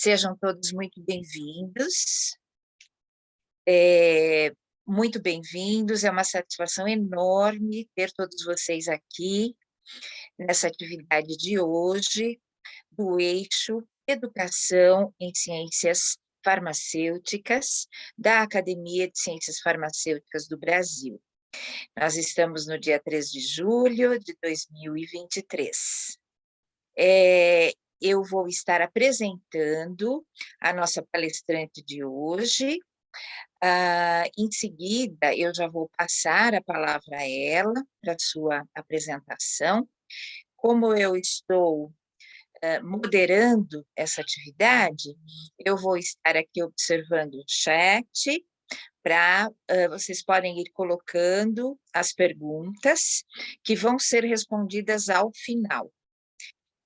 Sejam todos muito bem-vindos. Muito bem-vindos, é uma satisfação enorme ter todos vocês aqui nessa atividade de hoje, do eixo Educação em Ciências Farmacêuticas, da Academia de Ciências Farmacêuticas do Brasil. Nós estamos no dia 3 de julho de 2023. Eu vou estar apresentando a nossa palestrante de hoje. Em seguida, eu já vou passar a palavra a ela para a sua apresentação. Como eu estou moderando essa atividade, eu vou estar aqui observando o chat, para vocês podem ir colocando as perguntas que vão ser respondidas ao final.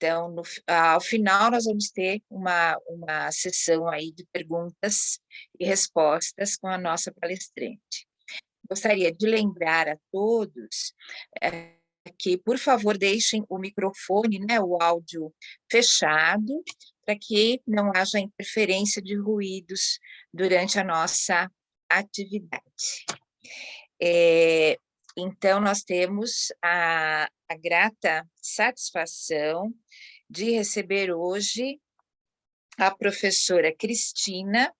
Então, ao final, nós vamos ter uma sessão aí de perguntas e respostas com a nossa palestrante. Gostaria de lembrar a todos que, por favor, deixem o microfone, né, o áudio fechado, para que não haja interferência de ruídos durante a nossa atividade. Então, nós temos a grata satisfação de receber hoje a professora Cristina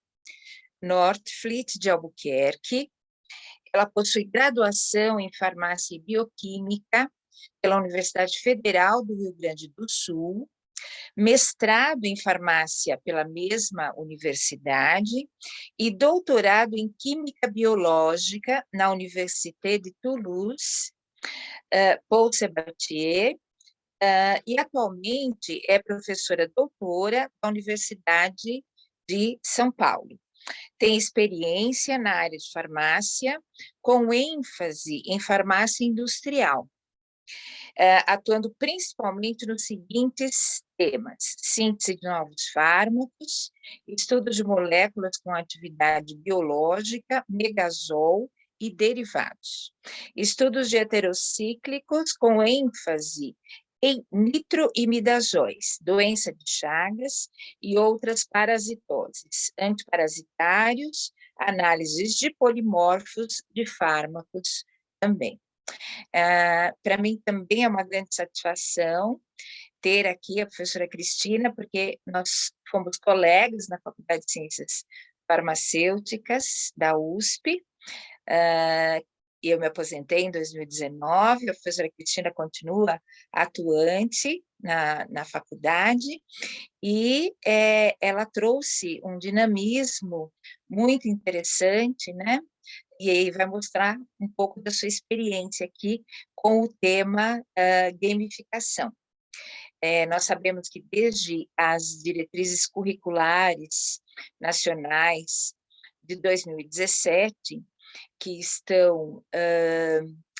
Nordfleet de Albuquerque. Ela possui graduação em Farmácia e Bioquímica pela Universidade Federal do Rio Grande do Sul, mestrado em farmácia pela mesma universidade e doutorado em Química Biológica na Université de Toulouse, Paul Sabatier, e atualmente é professora doutora da Universidade de São Paulo. Tem experiência na área de farmácia, com ênfase em farmácia industrial, atuando principalmente nos seguintes temas: síntese de novos fármacos, estudo de moléculas com atividade biológica, megazol e derivados, estudos de heterocíclicos com ênfase em nitroimidazóis, doença de Chagas e outras parasitoses, antiparasitários, análises de polimorfos de fármacos também. Para mim também é uma grande satisfação ter aqui a professora Cristina, porque nós fomos colegas na Faculdade de Ciências Farmacêuticas da USP, e eu me aposentei em 2019, a professora Cristina continua atuante na faculdade, e ela trouxe um dinamismo muito interessante, né? E aí vai mostrar um pouco da sua experiência aqui com o tema gamificação. Nós sabemos que desde as diretrizes curriculares nacionais de 2017, que estão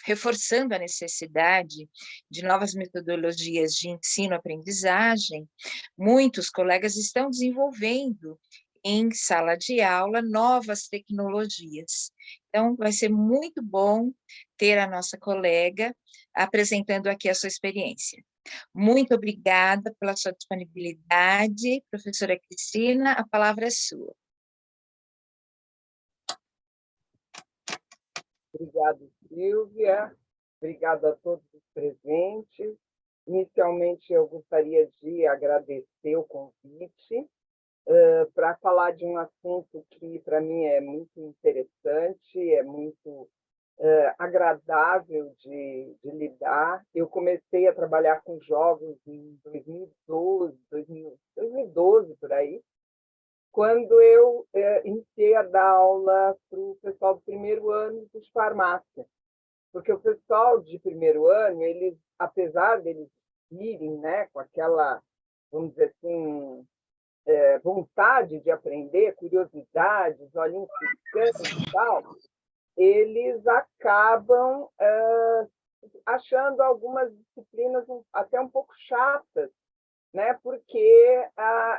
reforçando a necessidade de novas metodologias de ensino-aprendizagem, muitos colegas estão desenvolvendo em sala de aula novas tecnologias. Então, vai ser muito bom ter a nossa colega apresentando aqui a sua experiência. Muito obrigada pela sua disponibilidade, professora Cristina, a palavra é sua. Obrigado, Silvia. Obrigado a todos os presentes. Inicialmente, eu gostaria de agradecer o convite para falar de um assunto que, para mim, é muito interessante, é muito agradável de lidar. Eu comecei a trabalhar com jogos em 2012 por aí, quando eu iniciei a dar aula para o pessoal do primeiro ano de farmácia. Porque o pessoal de primeiro ano, eles, apesar deles irem, né, com aquela, vamos dizer assim, vontade de aprender, curiosidade, os olhinhos piscando e tal, eles acabam achando algumas disciplinas até um pouco chatas, né? Porque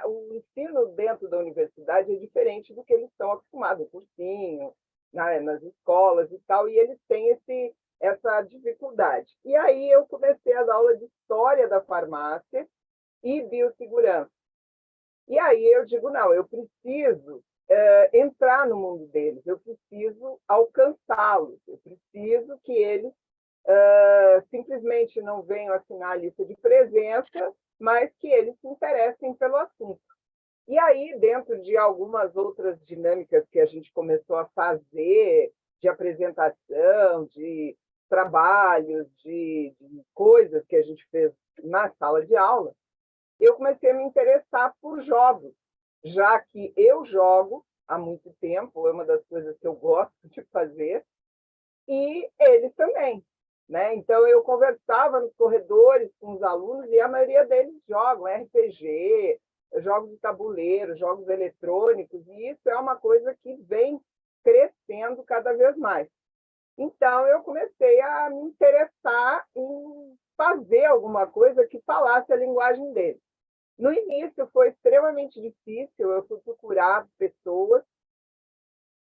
o ensino dentro da universidade é diferente do que eles estão acostumados, o cursinho, nas escolas e tal, e eles têm essa dificuldade. E aí eu comecei a dar aula de História da Farmácia e Biossegurança. E aí eu digo, não, eu preciso entrar no mundo deles, eu preciso alcançá-los, eu preciso que eles simplesmente não venham assinar a lista de presença, mas que eles se interessem pelo assunto. E aí, dentro de algumas outras dinâmicas que a gente começou a fazer, de apresentação, de trabalhos, de coisas que a gente fez na sala de aula, eu comecei a me interessar por jogos, já que eu jogo há muito tempo, é uma das coisas que eu gosto de fazer, e eles também. Né? Então, eu conversava nos corredores com os alunos e a maioria deles jogam RPG, jogos de tabuleiro, jogos eletrônicos, e isso é uma coisa que vem crescendo cada vez mais. Então, eu comecei a me interessar em fazer alguma coisa que falasse a linguagem deles. No início, foi extremamente difícil, eu fui procurar pessoas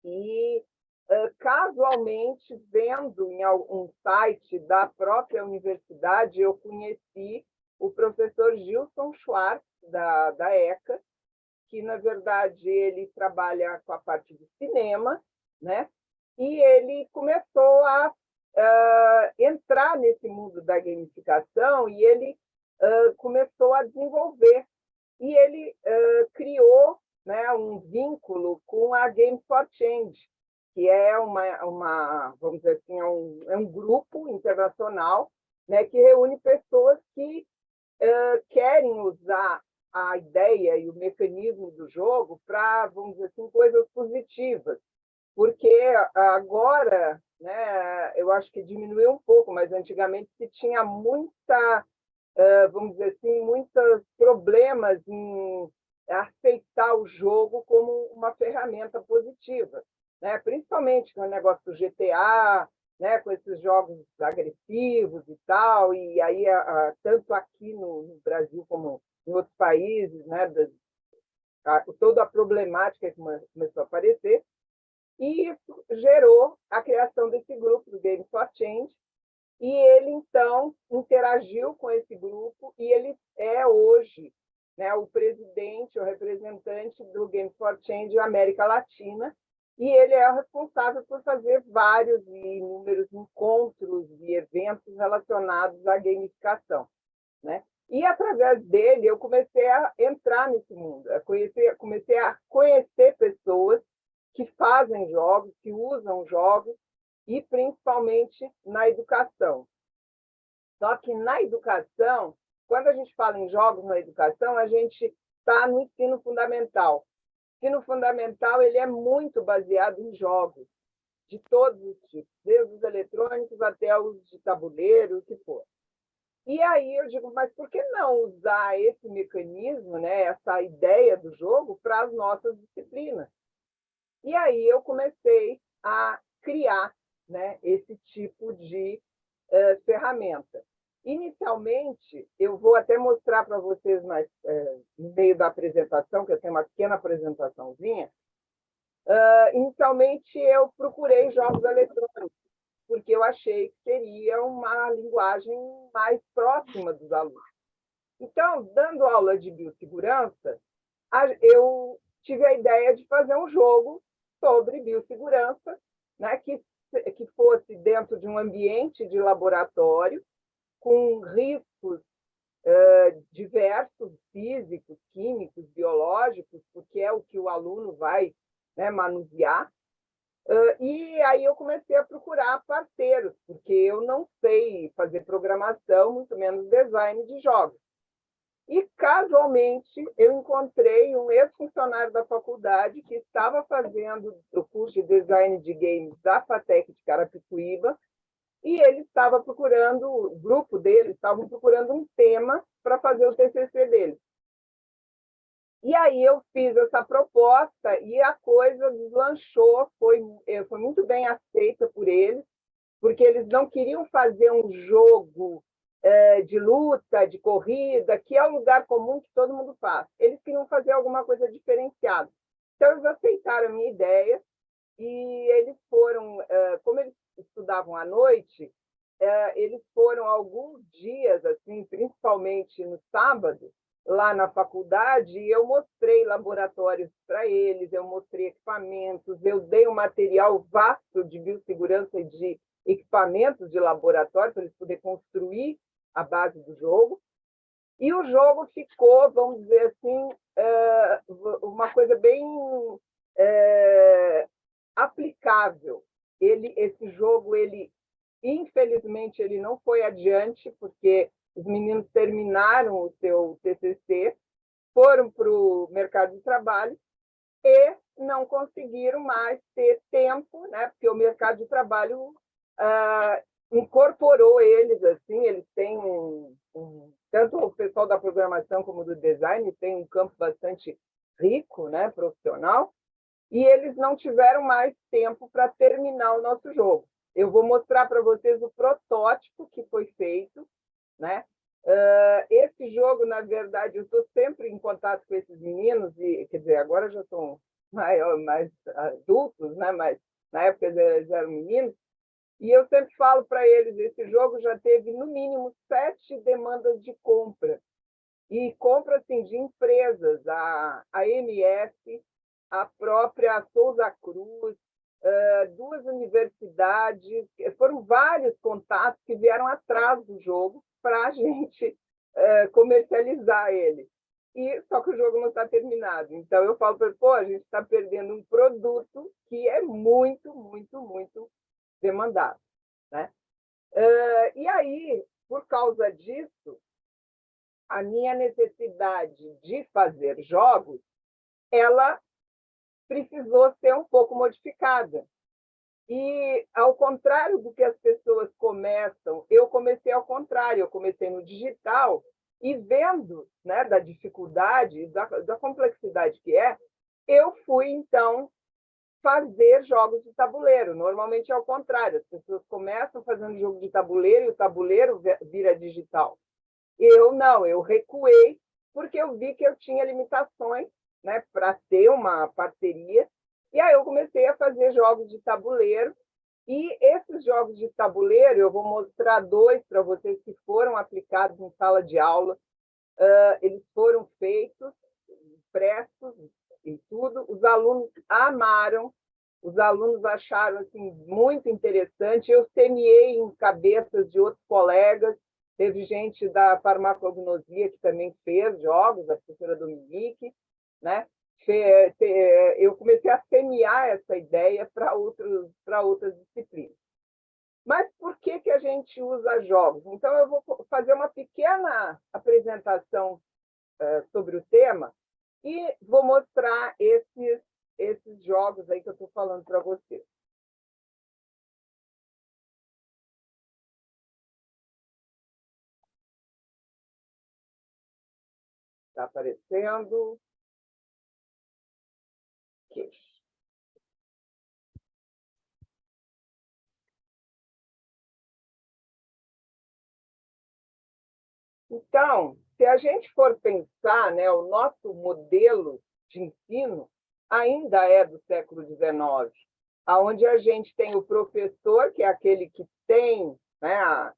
e, casualmente, vendo em algum site da própria universidade, eu conheci o professor Gilson Schwartz, da ECA, que, na verdade, ele trabalha com a parte de cinema, né? E ele começou a entrar nesse mundo da gamificação e ele começou a desenvolver. E ele criou, né, um vínculo com a Games for Change, que é vamos dizer assim, é um grupo internacional, né, que reúne pessoas que querem usar a ideia e o mecanismo do jogo para, vamos dizer assim, coisas positivas. Porque agora, né, eu acho que diminuiu um pouco, mas antigamente se tinha muita, vamos dizer assim, muitos problemas em aceitar o jogo como uma ferramenta positiva, né? Principalmente com o negócio do GTA, né, com esses jogos agressivos e tal, e aí tanto aqui no Brasil como em outros países, né, toda a problemática que começou a aparecer, e isso gerou a criação desse grupo, do Games for Change, e ele, então, interagiu com esse grupo e ele é hoje, né, o presidente, o representante do Games for Change América Latina, e ele é o responsável por fazer vários e inúmeros encontros e eventos relacionados à gamificação. Né? E, através dele, eu comecei a entrar nesse mundo, comecei a conhecer pessoas que fazem jogos, que usam jogos, e principalmente na educação. Só que na educação, quando a gente fala em jogos na educação, a gente está no ensino fundamental. O ensino fundamental ele é muito baseado em jogos, de todos os tipos, desde os eletrônicos até os de tabuleiro, o que for. E aí eu digo, mas por que não usar esse mecanismo, né, essa ideia do jogo, para as nossas disciplinas? E aí eu comecei a criar, né, esse tipo de ferramenta. Inicialmente, eu vou até mostrar para vocês mais, no meio da apresentação, que eu tenho uma pequena apresentaçãozinha. Inicialmente, eu procurei jogos eletrônicos, porque eu achei que seria uma linguagem mais próxima dos alunos. Então, dando aula de biossegurança, eu tive a ideia de fazer um jogo sobre biossegurança, né, que fosse dentro de um ambiente de laboratório, com riscos diversos, físicos, químicos, biológicos, porque é o que o aluno vai, né, manusear. E aí eu comecei a procurar parceiros, porque eu não sei fazer programação, muito menos design de jogos. E, casualmente, eu encontrei um ex-funcionário da faculdade que estava fazendo o curso de design de games da FATEC de Carapicuíba, e ele estava procurando, o grupo dele estavam procurando um tema para fazer o TCC dele. E aí eu fiz essa proposta e a coisa deslanchou, foi muito bem aceita por eles, porque eles não queriam fazer um jogo de luta, de corrida, que é o lugar comum que todo mundo faz. Eles queriam fazer alguma coisa diferenciada. Então, eles aceitaram a minha ideia e eles foram, como eles estudavam à noite, eles foram alguns dias, assim, principalmente no sábado, lá na faculdade, e eu mostrei laboratórios para eles, eu mostrei equipamentos, eu dei um material vasto de biossegurança e de equipamentos de laboratório para eles poderem construir a base do jogo. E o jogo ficou, vamos dizer assim, uma coisa bem aplicável. Esse jogo, infelizmente, ele não foi adiante, porque os meninos terminaram o seu TCC, foram para o mercado de trabalho e não conseguiram mais ter tempo, né? Porque o mercado de trabalho incorporou eles, assim, eles têm tanto o pessoal da programação como do design tem um campo bastante rico, né, profissional, e eles não tiveram mais tempo para terminar o nosso jogo. Eu vou mostrar para vocês o protótipo que foi feito, né? Esse jogo, na verdade, eu estou sempre em contato com esses meninos, e, quer dizer, agora já são mais adultos, né? Mas na época eles eram meninos, e eu sempre falo para eles, esse jogo já teve, no mínimo, 7 demandas de compra, e compra assim, de empresas, a MS, a própria Souza Cruz, 2 universidades, foram vários contatos que vieram atrás do jogo para a gente comercializar ele. Só que o jogo não está terminado. Então, eu falo para ele, a gente está perdendo um produto que é muito, muito, muito demandado, né? E aí, por causa disso, a minha necessidade de fazer jogos, ela precisou ser um pouco modificada. E, ao contrário do que as pessoas começam, eu comecei ao contrário, eu comecei no digital e vendo, né, da dificuldade, da complexidade que é, eu fui, então, fazer jogos de tabuleiro. Normalmente é ao contrário, as pessoas começam fazendo jogo de tabuleiro e o tabuleiro vira digital. Eu não, eu recuei porque eu vi que eu tinha limitações, né, para ter uma parceria, e aí eu comecei a fazer jogos de tabuleiro, e esses jogos de tabuleiro, eu vou mostrar 2 para vocês que foram aplicados em sala de aula. Eles foram feitos, impressos e tudo, os alunos amaram, os alunos acharam assim, muito interessante, eu semeei em cabeças de outros colegas, teve gente da farmacognosia que também fez jogos, a professora Dominique, né? Eu comecei a semear essa ideia para outras disciplinas. Mas por que a gente usa jogos? Então, eu vou fazer uma pequena apresentação sobre o tema e vou mostrar esses jogos aí que eu estou falando para vocês. Está aparecendo? Okay. Então, se a gente for pensar, né, o nosso modelo de ensino ainda é do século XIX, onde a gente tem o professor, que é aquele que tem, né,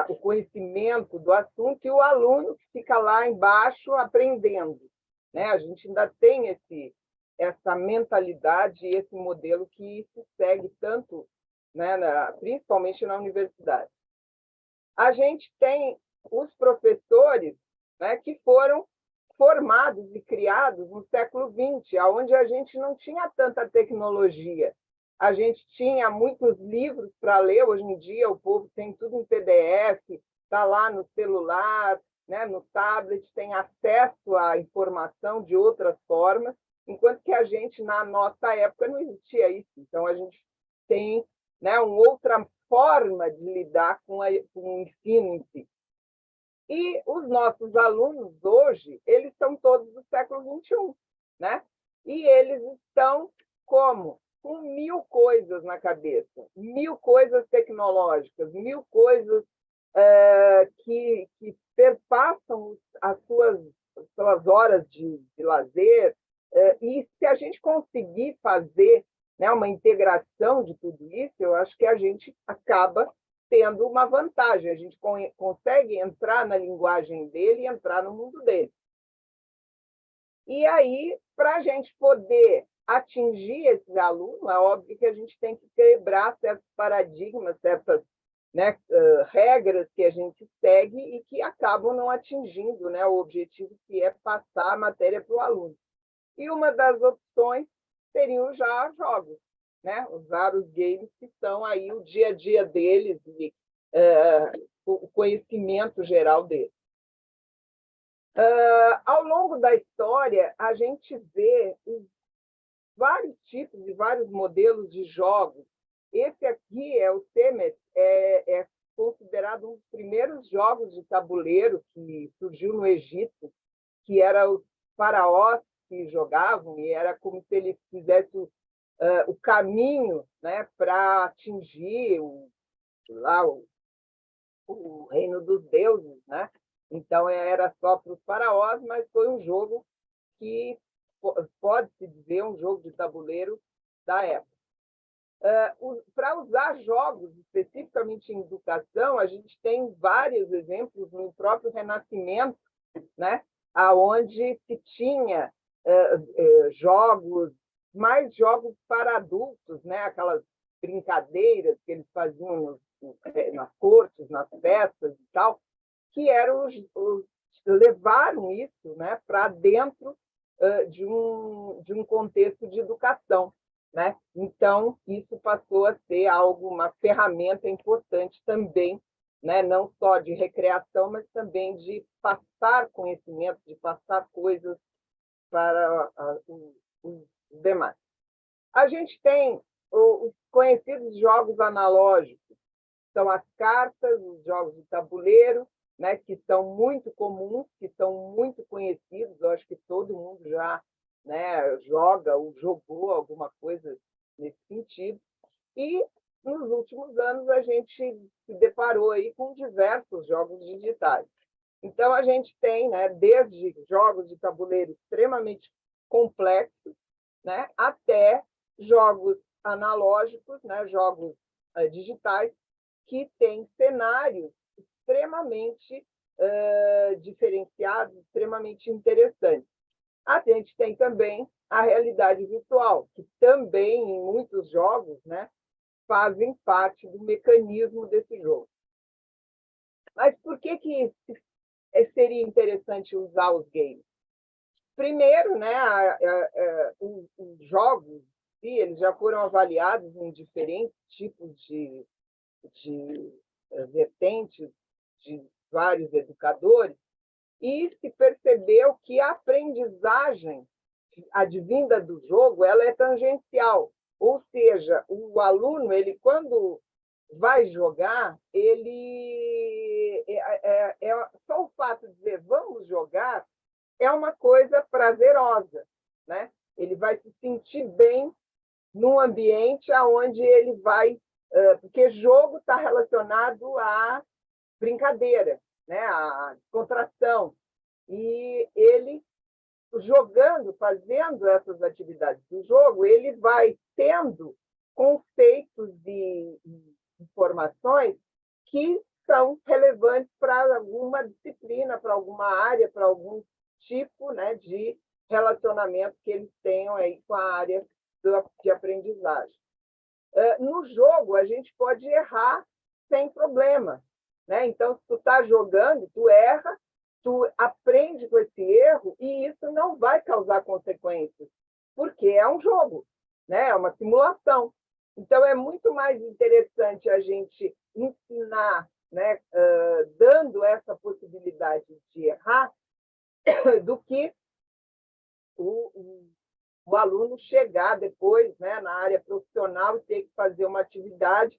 o conhecimento do assunto, e o aluno que fica lá embaixo aprendendo, né? A gente ainda tem essa mentalidade, esse modelo que se segue tanto, né, principalmente na universidade. A gente tem os professores, né, que foram formados e criados no século XX, onde a gente não tinha tanta tecnologia. A gente tinha muitos livros para ler, hoje em dia o povo tem tudo em PDF, está lá no celular, né, no tablet, tem acesso à informação de outras formas, enquanto que a gente, na nossa época, não existia isso. Então, a gente tem, né, uma outra forma de lidar com o ensino em si. E os nossos alunos hoje, eles são todos do século XXI, né? E eles estão como? Com 1000 coisas na cabeça, 1000 coisas tecnológicas, 1000 coisas que perpassam as suas horas de lazer. E se a gente conseguir fazer, né, uma integração de tudo isso, eu acho que a gente acaba tendo uma vantagem, a gente consegue entrar na linguagem dele e entrar no mundo dele. E aí, para a gente poder atingir esse aluno, é óbvio que a gente tem que quebrar certos paradigmas, certas, né, regras que a gente segue e que acabam não atingindo, né, o objetivo, que é passar a matéria para o aluno. E uma das opções seriam já jogos, né? Usar os games que são aí o dia a dia deles e o conhecimento geral deles. Ao longo da história, a gente vê vários tipos e vários modelos de jogos. Esse aqui o Semet, é considerado um dos primeiros jogos de tabuleiro que surgiu no Egito, que era os faraós que jogavam, e era como se eles fizessem o caminho, né, para atingir o reino dos deuses, né? Então era só para os faraós, mas foi um jogo que pode-se dizer um jogo de tabuleiro da época. Para usar jogos especificamente em educação, a gente tem vários exemplos no próprio Renascimento, né? Aonde se tinha jogos, mais jogos para adultos, né? Aquelas brincadeiras que eles faziam nas cortes, nas festas e tal, que eram levaram isso, né, para dentro de um contexto de educação, né? Então, isso passou a ser uma ferramenta importante também, né? Não só de recreação, mas também de passar conhecimento, de passar coisas para os demais. A gente tem os conhecidos jogos analógicos, são as cartas, os jogos de tabuleiro, né, que são muito comuns, que são muito conhecidos. Eu acho que todo mundo já, né, joga ou jogou alguma coisa nesse sentido. E, nos últimos anos, a gente se deparou aí com diversos jogos digitais. Então, a gente tem, né, desde jogos de tabuleiro extremamente complexos, né, até jogos analógicos, né, jogos digitais, que têm cenários extremamente diferenciados, extremamente interessantes. A gente tem também a realidade virtual, que também, em muitos jogos, né, fazem parte do mecanismo desse jogo. Mas por que seria interessante usar os games? Primeiro, né, os jogos, eles já foram avaliados em diferentes tipos de vertentes de vários educadores, e se percebeu que a aprendizagem advinda do jogo ela é tangencial, ou seja, o aluno, ele quando vai jogar, ele só o fato de dizer vamos jogar é uma coisa prazerosa, né? Ele vai se sentir bem num ambiente onde ele vai, porque jogo está relacionado à brincadeira, né? À descontração, e ele jogando, fazendo essas atividades do jogo, ele vai tendo conceitos e informações que são relevantes para alguma disciplina, para alguma área, para algum tipo, né, de relacionamento que eles tenham aí com a área de aprendizagem. No jogo, a gente pode errar sem problema, né? Então, se tu está jogando, tu erra, tu aprende com esse erro e isso não vai causar consequências, porque é um jogo, né? É uma simulação. Então, é muito mais interessante a gente ensinar, né, dando essa possibilidade de errar, do que o aluno chegar depois, né, na área profissional e ter que fazer uma atividade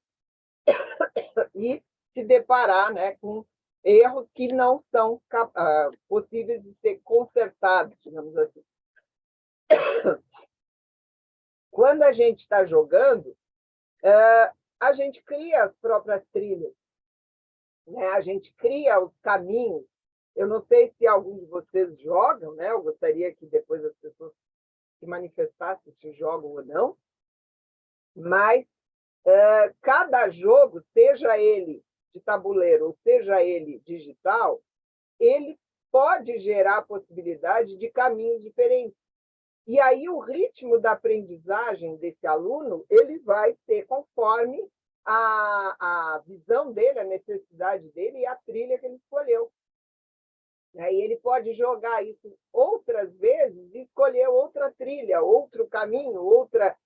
e se deparar, né, com erros que não são possíveis de ser consertados, digamos assim. Quando a gente está jogando, a gente cria as próprias trilhas, né? A gente cria os caminhos. Eu não sei se algum de vocês jogam, né? Eu gostaria que depois as pessoas se manifestassem se jogam ou não, mas cada jogo, seja ele de tabuleiro ou seja ele digital, ele pode gerar a possibilidade de caminhos diferentes. E aí o ritmo da aprendizagem desse aluno ele vai ser conforme a visão dele, a necessidade dele e a trilha que ele escolheu. E ele pode jogar isso outras vezes e escolher outra trilha, outro caminho, outra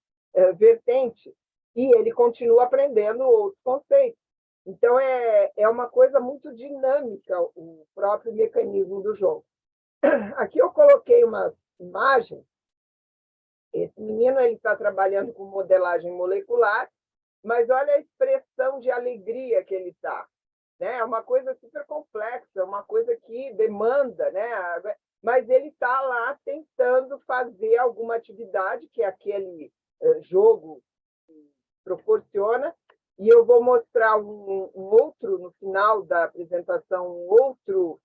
vertente, e ele continua aprendendo outros conceitos. Então, é uma coisa muito dinâmica o próprio mecanismo do jogo. Aqui eu coloquei uma imagem. Esse menino está trabalhando com modelagem molecular, mas olha a expressão de alegria que ele está. Né? É uma coisa super complexa, uma coisa que demanda, né? Mas ele está lá tentando fazer alguma atividade que aquele jogo proporciona, e eu vou mostrar um outro, no final da apresentação, um outro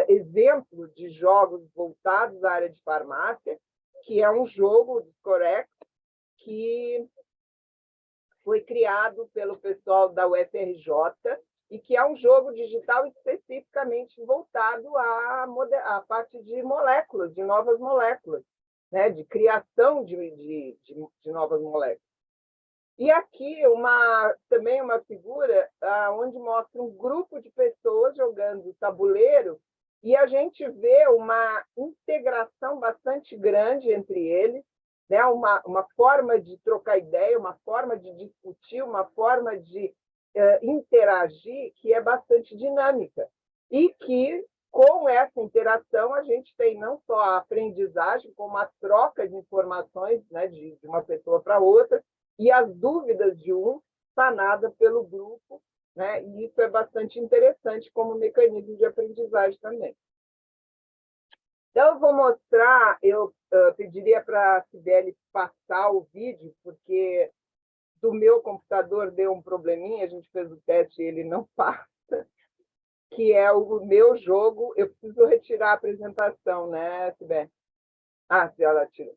exemplo de jogos voltados à área de farmácia, que é um jogo de Scorex que foi criado pelo pessoal da UFRJ e que é um jogo digital especificamente voltado à parte de moléculas, de novas moléculas, né? De criação de novas moléculas. E aqui também uma figura onde mostra um grupo de pessoas jogando tabuleiro e a gente vê uma integração bastante grande entre eles, né? Uma forma de trocar ideia, uma forma de discutir, uma forma de interagir que é bastante dinâmica e que, com essa interação, a gente tem não só a aprendizagem, como a troca de informações, né, de uma pessoa para outra, e as dúvidas de um sanada pelo grupo, né? E isso é bastante interessante como mecanismo de aprendizagem também. Então, eu vou mostrar, eu pediria para a Cibele passar o vídeo, porque do meu computador deu um probleminha, a gente fez o teste e ele não passa, que é o meu jogo. Eu preciso retirar a apresentação, né, Cibele? Ah, ela tirou.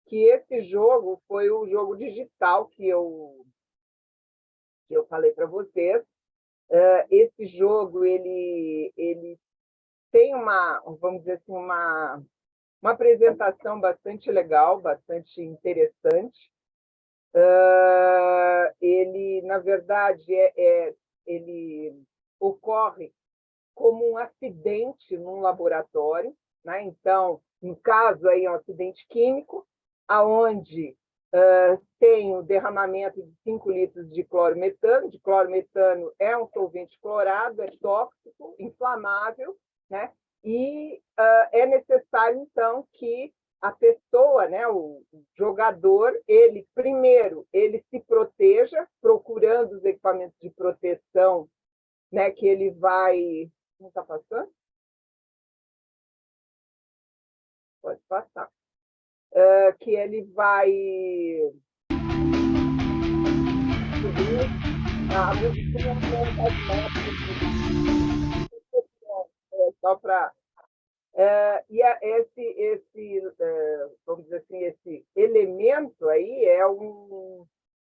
Que esse jogo foi o jogo digital que eu falei para vocês. Esse jogo ele tem vamos dizer assim, uma apresentação bastante legal, bastante interessante. Ele, na verdade, ele ocorre como um acidente num laboratório, né? Então, no caso aí é um acidente químico, aonde tem o derramamento de 5 litros de clorometano. De clorometano é um solvente clorado, é tóxico, inflamável, né? E é necessário, então, que a pessoa, né, o jogador, ele primeiro ele se proteja, procurando os equipamentos de proteção, né, que ele vai... Não está passando? Pode passar. Que ele vai só para e vamos dizer assim, esse elemento aí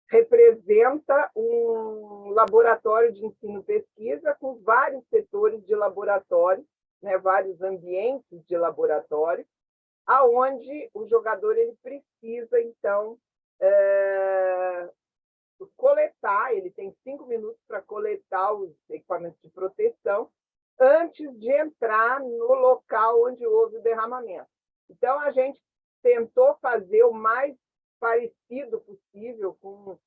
representa um laboratório de ensino-pesquisa com vários setores de laboratório, né, vários ambientes de laboratório, aonde o jogador ele precisa, então, coletar, ele tem 5 minutos para coletar os equipamentos de proteção antes de entrar no local onde houve o derramamento. Então, a gente tentou fazer o mais parecido possível com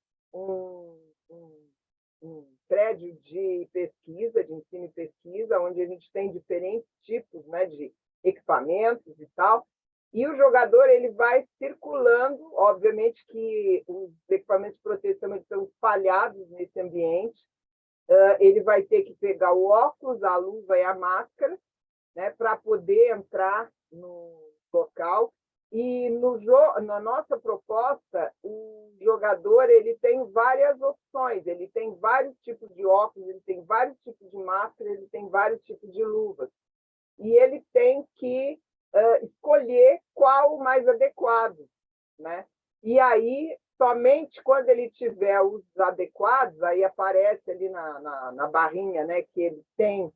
um prédio de pesquisa, de ensino e pesquisa, onde a gente tem diferentes tipos, né, de equipamentos e tal, e o jogador ele vai circulando, obviamente que os equipamentos de proteção estão espalhados nesse ambiente, ele vai ter que pegar o óculos, a luva e a máscara, né, para poder entrar no local. E na nossa proposta, o jogador ele tem várias opções, ele tem vários tipos de óculos, ele tem vários tipos de máscara, ele tem vários tipos de luvas. E ele tem que escolher qual o mais adequado, né? E aí somente quando ele tiver os adequados, aí aparece ali na barrinha, né, que ele tem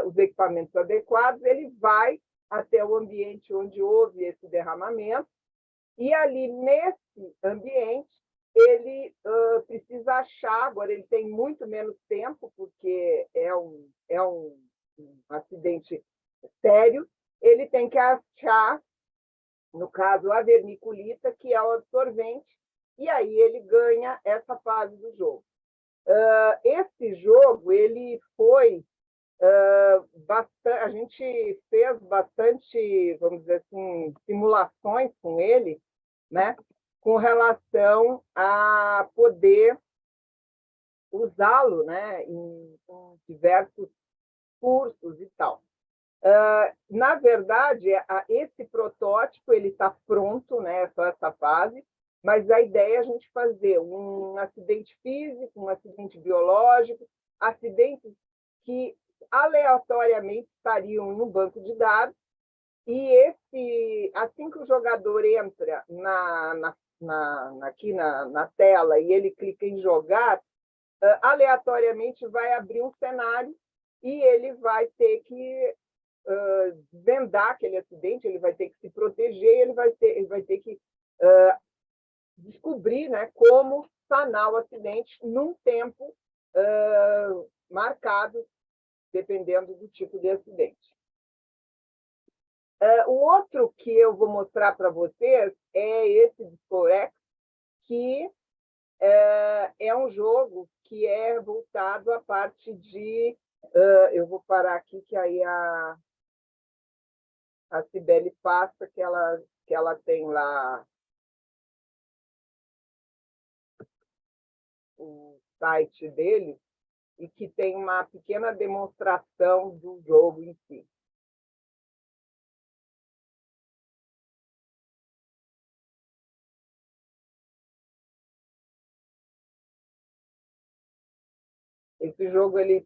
os equipamentos adequados, ele vai até o ambiente onde houve esse derramamento, e ali nesse ambiente ele precisa achar, agora ele tem muito menos tempo, porque é um acidente sério, ele tem que achar, no caso, a vermiculita, que é o absorvente, e aí ele ganha essa fase do jogo. Esse jogo ele foi bastante, a gente fez bastante, vamos dizer assim, simulações com ele, né, com relação a poder usá-lo, né, em diversos cursos e tal. Na verdade, esse protótipo ele está pronto, né, só essa fase, mas a ideia é a gente fazer um acidente físico, um acidente biológico, acidentes que aleatoriamente estariam no banco de dados, e assim que o jogador entra aqui na tela e ele clica em jogar, aleatoriamente vai abrir um cenário e ele vai ter que desvendar aquele acidente, ele vai ter que se proteger, ele vai ter que descobrir, né, como sanar o acidente num tempo marcado, dependendo do tipo de acidente. O outro que eu vou mostrar para vocês é esse Discorex, que é um jogo que é voltado à parte de... eu vou parar aqui, que aí a Cibele passa, que ela tem lá o site dele, e que tem uma pequena demonstração do jogo em si. Esse jogo eles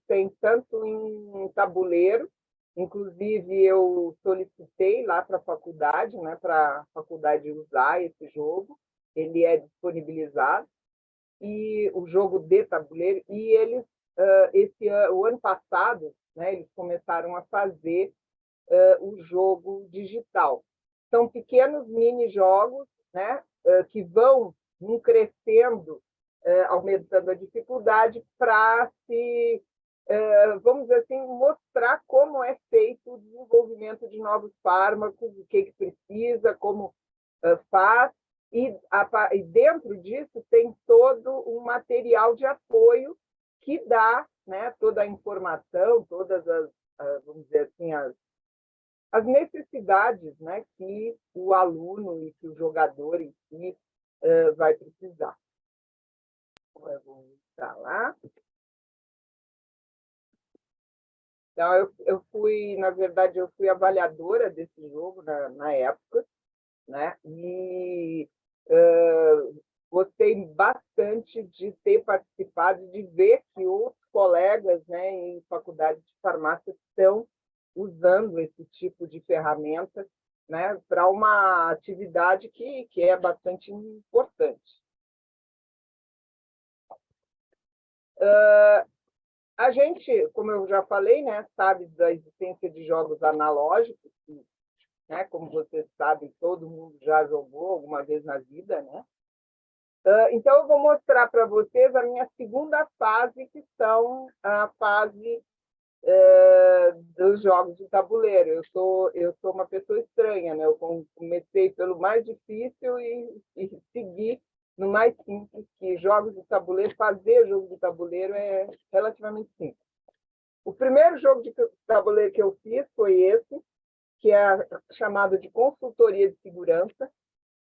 têm tanto em tabuleiro, inclusive eu solicitei lá para a faculdade, né, para a faculdade usar esse jogo, ele é disponibilizado, e o jogo de tabuleiro, e eles, o ano passado, né, eles começaram a fazer o jogo digital. São pequenos mini-jogos, né, que vão crescendo, aumentando a dificuldade para se, vamos dizer assim, mostrar como é feito o desenvolvimento de novos fármacos, o que precisa, como faz, e dentro disso tem todo um material de apoio que dá, né, toda a informação, todas as, vamos dizer assim, as necessidades, né, que o aluno e que o jogador em si vai precisar. Eu vou mostrar lá. Então, na verdade, eu fui avaliadora desse jogo na época, né? E gostei bastante de ter participado, de ver que outros colegas, né, em faculdade de farmácia estão usando esse tipo de ferramenta, né, para uma atividade que é bastante importante. A gente, como eu já falei, né, sabe da existência de jogos analógicos, né, como vocês sabem, todo mundo já jogou alguma vez na vida, né? Então, eu vou mostrar para vocês a minha segunda fase, que são a fase dos jogos de tabuleiro. Eu sou uma pessoa estranha, né? Eu comecei pelo mais difícil e segui no mais simples, que jogos de tabuleiro, fazer jogo de tabuleiro é relativamente simples. O primeiro jogo de tabuleiro que eu fiz foi esse, que é chamado de Consultoria de Segurança.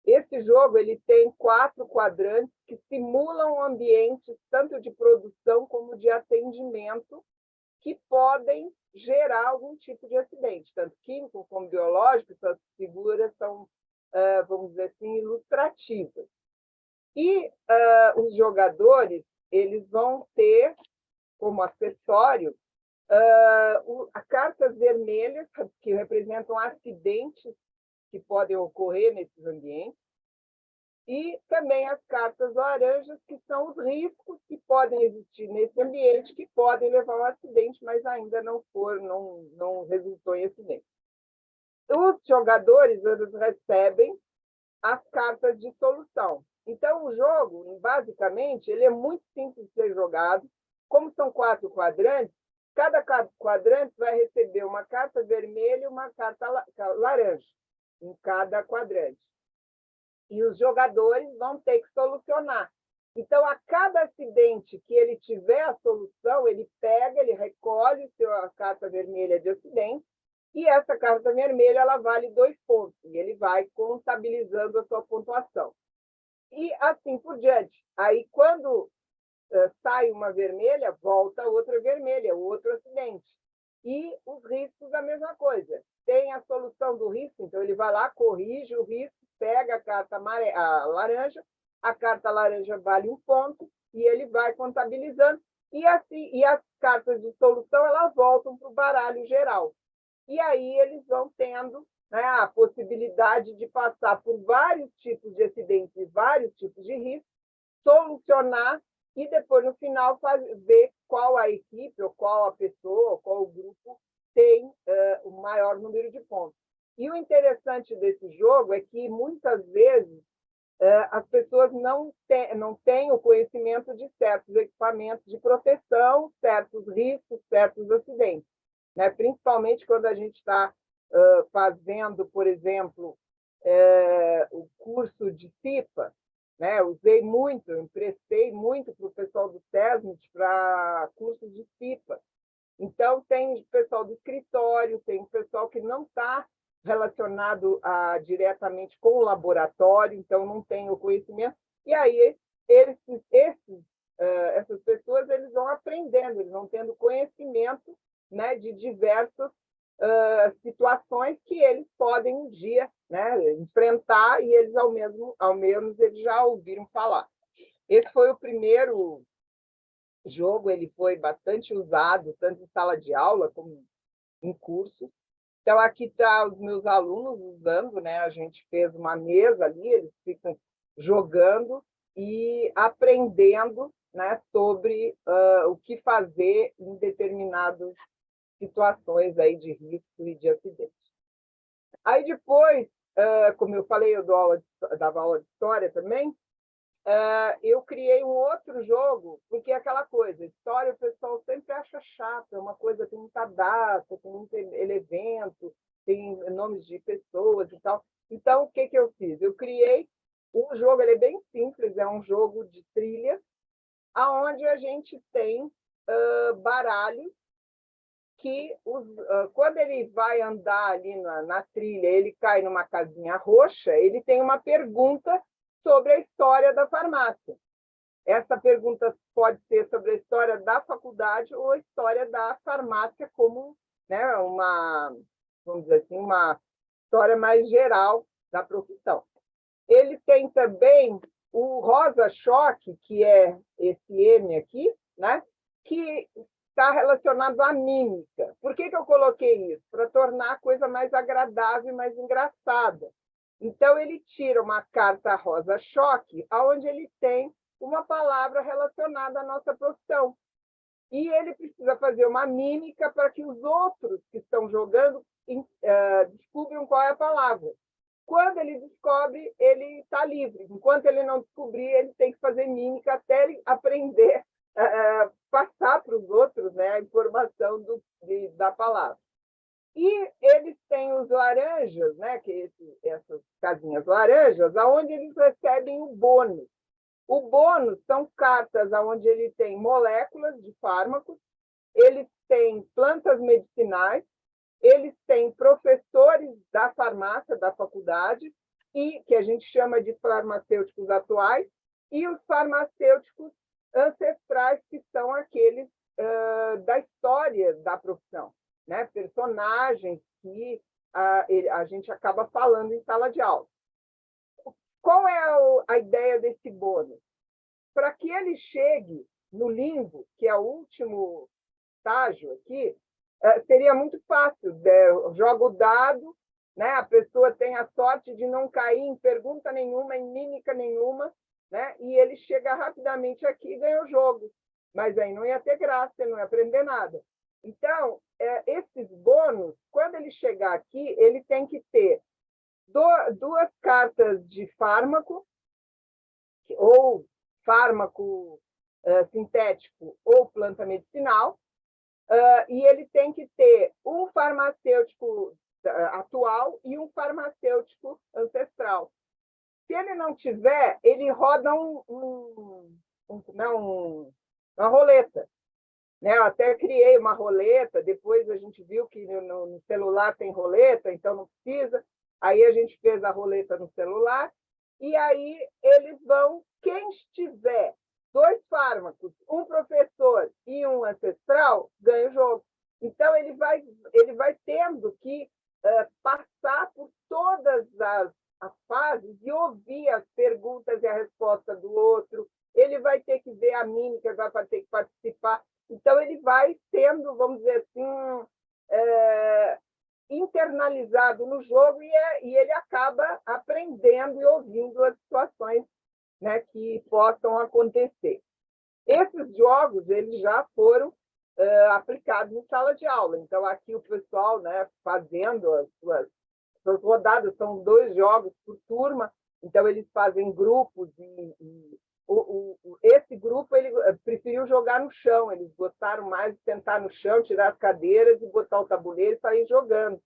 Esse jogo ele tem 4 quadrantes que simulam ambientes tanto de produção como de atendimento que podem gerar algum tipo de acidente, tanto químico como biológico. Essas figuras são, vamos dizer assim, ilustrativas. E os jogadores eles vão ter como acessório cartas vermelhas, que representam acidentes que podem ocorrer nesses ambientes, E também as cartas laranjas, que são os riscos que podem existir nesse ambiente, que podem levar a um acidente, mas ainda não resultou em acidente. Os jogadores, eles recebem as cartas de solução. Então, o jogo, basicamente, ele é muito simples de ser jogado. Como são 4 quadrantes, cada quadrante vai receber uma carta vermelha e uma carta laranja em cada quadrante. E os jogadores vão ter que solucionar. Então, a cada acidente que ele tiver a solução, ele pega, ele recolhe a carta vermelha de acidente, e essa carta vermelha ela vale 2 pontos, e ele vai contabilizando a sua pontuação. E assim por diante. Aí, quando sai uma vermelha, volta outra vermelha, outro acidente. E os riscos, a mesma coisa. Tem a solução do risco, então ele vai lá, corrige o risco, pega a carta laranja, a carta laranja vale 1 ponto, e ele vai contabilizando. E, assim, e as cartas de solução elas voltam para o baralho geral. E aí eles vão tendo, né, a possibilidade de passar por vários tipos de acidentes, vários tipos de riscos, solucionar e depois, no final, ver qual a equipe, ou qual a pessoa, ou qual o grupo tem o maior número de pontos. E o interessante desse jogo é que, muitas vezes, as pessoas não têm o conhecimento de certos equipamentos de proteção, certos riscos, certos acidentes. Né? Principalmente quando a gente está fazendo, por exemplo, o curso de CIPA, né? Usei muito, emprestei muito para o pessoal do SESMIT para cursos de CIPA. Então, tem pessoal do escritório, tem pessoal que não está relacionado diretamente com o laboratório, então não tem o conhecimento. E aí, essas pessoas eles vão aprendendo, eles vão tendo conhecimento, né, de diversas situações que eles podem um dia, né, enfrentar, e eles, ao menos, eles já ouviram falar. Esse foi o primeiro jogo, ele foi bastante usado, tanto em sala de aula como em curso. Então, aqui está os meus alunos usando, né? A gente fez uma mesa ali, eles ficam jogando e aprendendo, né, sobre o que fazer em determinadas situações aí de risco e de acidente. Aí depois, como eu falei, eu dava aula de história também, eu criei um outro jogo, porque é aquela coisa, história o pessoal sempre acha chato, é uma coisa, tem muita data, tem muito evento, tem nomes de pessoas e tal. Então, o que eu fiz? Eu criei um jogo, ele é bem simples, é um jogo de trilha, onde a gente tem baralhos que, quando ele vai andar ali na trilha, ele cai numa casinha roxa, ele tem uma pergunta sobre a história da farmácia. Essa pergunta pode ser sobre a história da faculdade ou a história da farmácia como, né, vamos dizer assim, uma história mais geral da profissão. Ele tem também o Rosa Choque, que é esse M aqui, né, que está relacionado à mímica. Por que eu coloquei isso? Para tornar a coisa mais agradável e mais engraçada. Então, ele tira uma carta rosa choque, onde ele tem uma palavra relacionada à nossa profissão. E ele precisa fazer uma mímica para que os outros que estão jogando descubram qual é a palavra. Quando ele descobre, ele está livre. Enquanto ele não descobrir, ele tem que fazer mímica até ele aprender passar para os outros, né, a informação da palavra. E eles têm os laranjas, né, que essas casinhas laranjas, onde eles recebem o bônus. O bônus são cartas onde ele tem moléculas de fármacos, eles têm plantas medicinais, eles têm professores da farmácia, da faculdade, e que a gente chama de farmacêuticos atuais, e os farmacêuticos ancestrais, que são aqueles da história da profissão, né? Personagens que a gente acaba falando em sala de aula. Qual é a ideia desse bônus? Para que ele chegue no limbo, que é o último estágio aqui, seria muito fácil. Joga o dado, né? A pessoa tem a sorte de não cair em pergunta nenhuma, em mímica nenhuma, né? E ele chega rapidamente aqui e ganha o jogo. Mas aí não ia ter graça, ele não ia aprender nada. Então, esses bônus, quando ele chegar aqui, ele tem que ter duas cartas de fármaco, ou fármaco sintético ou planta medicinal, e ele tem que ter um farmacêutico atual e um farmacêutico ancestral. Se ele não tiver, ele roda uma roleta. Né? Eu até criei uma roleta, depois a gente viu que no celular tem roleta, então não precisa. Aí a gente fez a roleta no celular, e aí eles vão, quem estiver dois fármacos, um professor e um ancestral, ganha o jogo. Então, ele vai tendo que passar por todas as fases e ouvir as perguntas e a resposta do outro. Ele vai ter que ver a mímica, vai ter que participar. Então, ele vai tendo, vamos dizer assim, internalizado no jogo e ele acaba aprendendo e ouvindo as situações, né, que possam acontecer. Esses jogos eles já foram aplicados em sala de aula. Então, aqui o pessoal, né, fazendo as suas rodadas, são 2 jogos por turma, então eles fazem grupos esse grupo ele preferiu jogar no chão, eles gostaram mais de sentar no chão, tirar as cadeiras e botar o tabuleiro e sair jogando.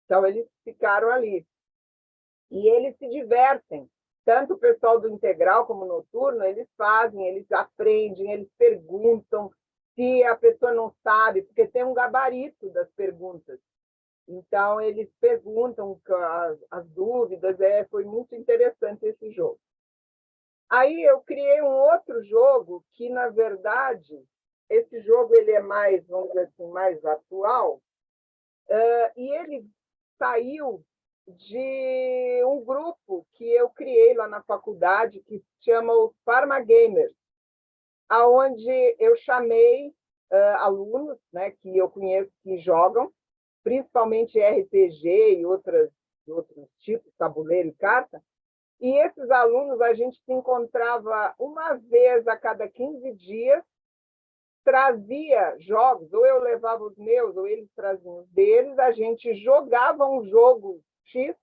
Então, eles ficaram ali. E eles se divertem. Tanto o pessoal do integral como noturno, eles fazem, eles aprendem, eles perguntam se a pessoa não sabe, porque tem um gabarito das perguntas. Então, eles perguntam as dúvidas, foi muito interessante esse jogo. Aí eu criei um outro jogo que, na verdade, esse jogo ele é mais, vamos dizer assim, mais atual, e ele saiu de um grupo que eu criei lá na faculdade, que se chama os Pharma Gamers, aonde eu chamei alunos, né, que eu conheço que jogam, principalmente RPG e outros tipos, tabuleiro e carta, e esses alunos a gente se encontrava uma vez a cada 15 dias, trazia jogos, ou eu levava os meus, ou eles traziam os deles, a gente jogava um jogo X,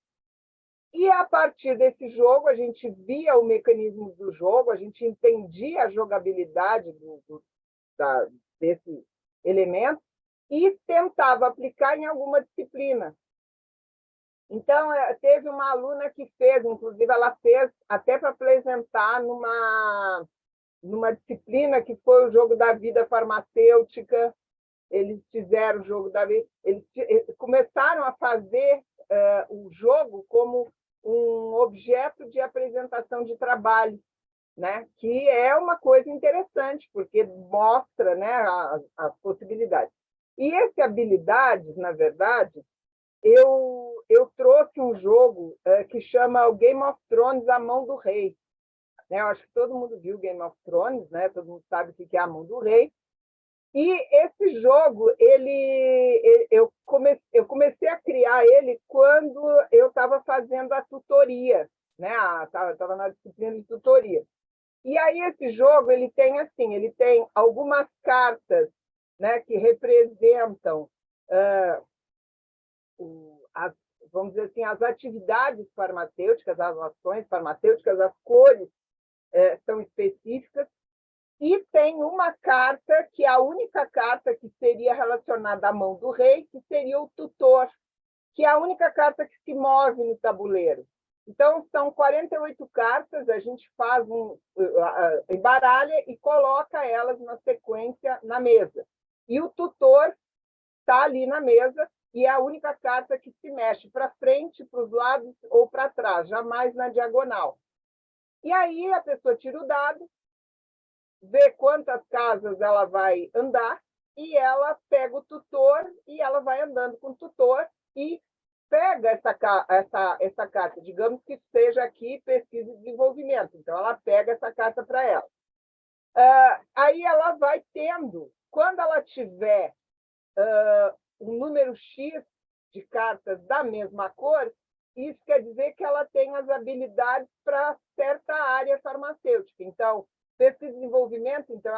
e a partir desse jogo a gente via o mecanismo do jogo, a gente entendia a jogabilidade desse elemento e tentava aplicar em alguma disciplina. Então, teve uma aluna que fez, inclusive ela fez até para apresentar numa disciplina que foi o jogo da vida farmacêutica. Eles fizeram o jogo da vida, eles começaram a fazer o jogo como um objeto de apresentação de trabalho, né? Que é uma coisa interessante, porque mostra, né, as possibilidades. E esse habilidades, na verdade, eu trouxe um jogo que chama o Game of Thrones, A Mão do Rei. Né? Eu acho que todo mundo viu Game of Thrones, né? Todo mundo sabe o que é A Mão do Rei. E esse jogo, eu comecei a criar ele quando eu estava fazendo a tutoria, né? Estava na disciplina de tutoria. E aí esse jogo ele tem algumas cartas, né, que representam vamos dizer assim, as atividades farmacêuticas, as ações farmacêuticas, as cores são específicas, e tem uma carta, que é a única carta que seria relacionada à mão do rei, que seria o tutor, que é a única carta que se move no tabuleiro. Então, são 48 cartas, a gente embaralha e coloca elas na sequência na mesa. E o tutor está ali na mesa, e é a única carta que se mexe para frente, para os lados ou para trás, jamais na diagonal. E aí a pessoa tira o dado, vê quantas casas ela vai andar, e ela pega o tutor e ela vai andando com o tutor e pega essa carta, digamos que seja aqui pesquisa e desenvolvimento, então ela pega essa carta para ela. Aí ela vai tendo, quando ela tiver um número X, de cartas da mesma cor, isso quer dizer que ela tem as habilidades para certa área farmacêutica. Então, pesquisa e desenvolvimento, então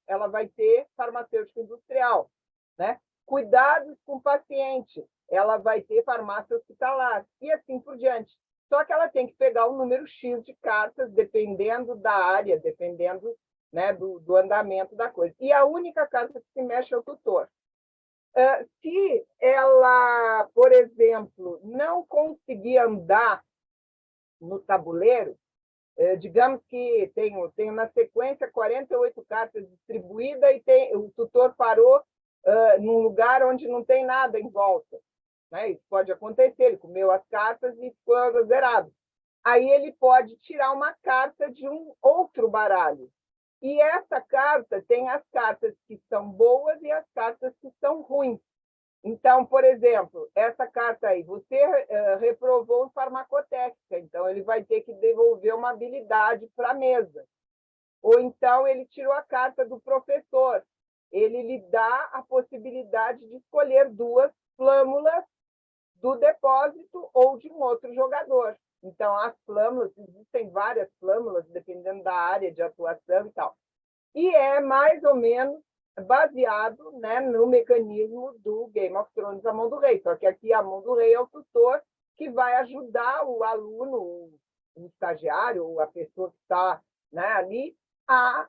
ela vai ter farmacêutica industrial, né? Cuidados com o paciente, ela vai ter farmácia hospitalar, e assim por diante. Só que ela tem que pegar um número X de cartas, dependendo da área, dependendo, né, do andamento da coisa. E a única carta que se mexe é o tutor. Se ela, por exemplo, não conseguir andar no tabuleiro, digamos que tenho na sequência 48 cartas distribuídas e o tutor parou num lugar onde não tem nada em volta. Né? Isso pode acontecer, ele comeu as cartas e ficou zerado. Aí ele pode tirar uma carta de um outro baralho. E essa carta tem as cartas que são boas e as cartas que são ruins. Então, por exemplo, essa carta aí, você reprovou em farmacotécnica, então ele vai ter que devolver uma habilidade para a mesa. Ou então ele tirou a carta do professor, ele lhe dá a possibilidade de escolher 2 flâmulas do depósito ou de um outro jogador. Então, as flâmulas, existem várias flâmulas, dependendo da área de atuação e tal. E é mais ou menos baseado, né, no mecanismo do Game of Thrones, A Mão do Rei. Só que aqui a Mão do Rei é o tutor que vai ajudar o aluno, o estagiário, ou a pessoa que está, né, ali, a